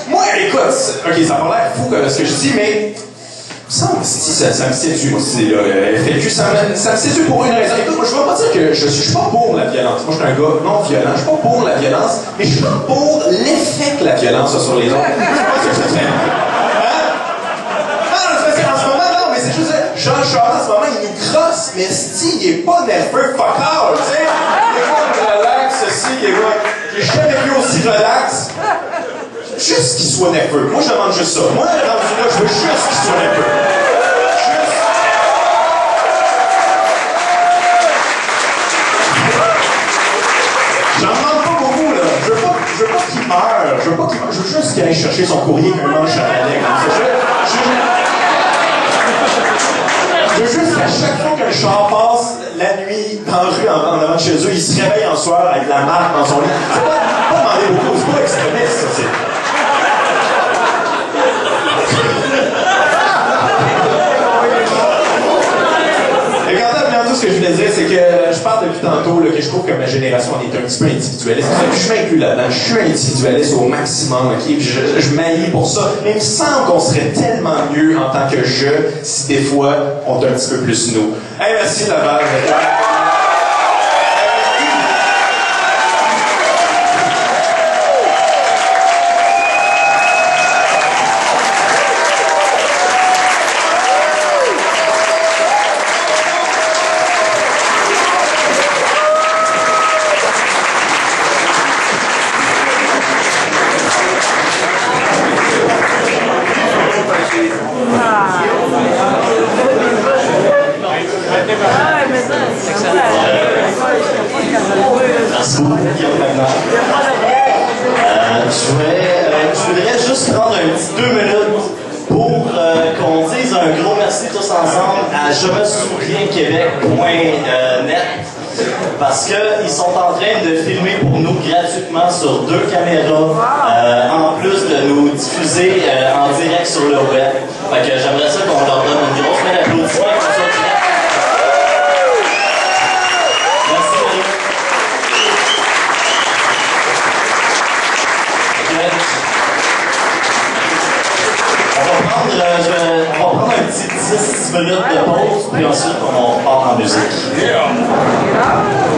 Moi, écoute, OK, ça a l'air fou ce que je dis, mais. Ça me séduit, moi, FLQ, ça me séduit pour une raison. Écoute, moi, je ne veux pas dire que je suis pas pour la violence. Moi, je suis un gars non violent. Je suis pas pour la violence, mais je suis pas pour l'effet que la violence a sur les autres. Je sais pas ce que je veux dire. En ce moment, non, mais c'est juste Jean Charest, en ce moment, il nous crosse, mais si, il est pas nerveux, fuck all, tu sais. Il est pas relax, j'ai jamais vu aussi relax. Juste qu'il soit nerveux. Moi, je demande juste ça. Moi, rendu là, je veux juste qu'il soit nerveux. Juste. J'en demande pas beaucoup, là. Je veux pas qu'il meure. Je veux juste qu'il aille chercher son courrier qu'un manche à balai, comme ça. Je veux juste qu'à chaque fois qu'un char passe la nuit dans la rue en avant de chez eux, il se réveille en soir avec la marque dans son lit. C'est pas demander beaucoup, c'est pas extrémiste, ça, c'est... Ce que je voulais dire, c'est que je parle depuis tantôt là, que je trouve que ma génération est un petit peu individualiste. Je m'inclus là-dedans. Je suis individualiste au maximum, ok? Puis je m'allie pour ça. Mais il me semble qu'on serait tellement mieux en tant que je si des fois on était un petit peu plus nous. Hey, merci Laval. Je voudrais juste prendre un petit 2 minutes pour qu'on dise un gros merci tous ensemble à je me souviens Québec.net Parce qu'ils sont en train de filmer pour nous gratuitement sur 2 caméras, en plus de nous diffuser en direct sur le web. Fait que j'aimerais ça qu'on leur donne une grosse main d'applaudissements. Merci, Marie. On va prendre un petit 10 minutes de pause, puis ensuite on part en musique. Yeah.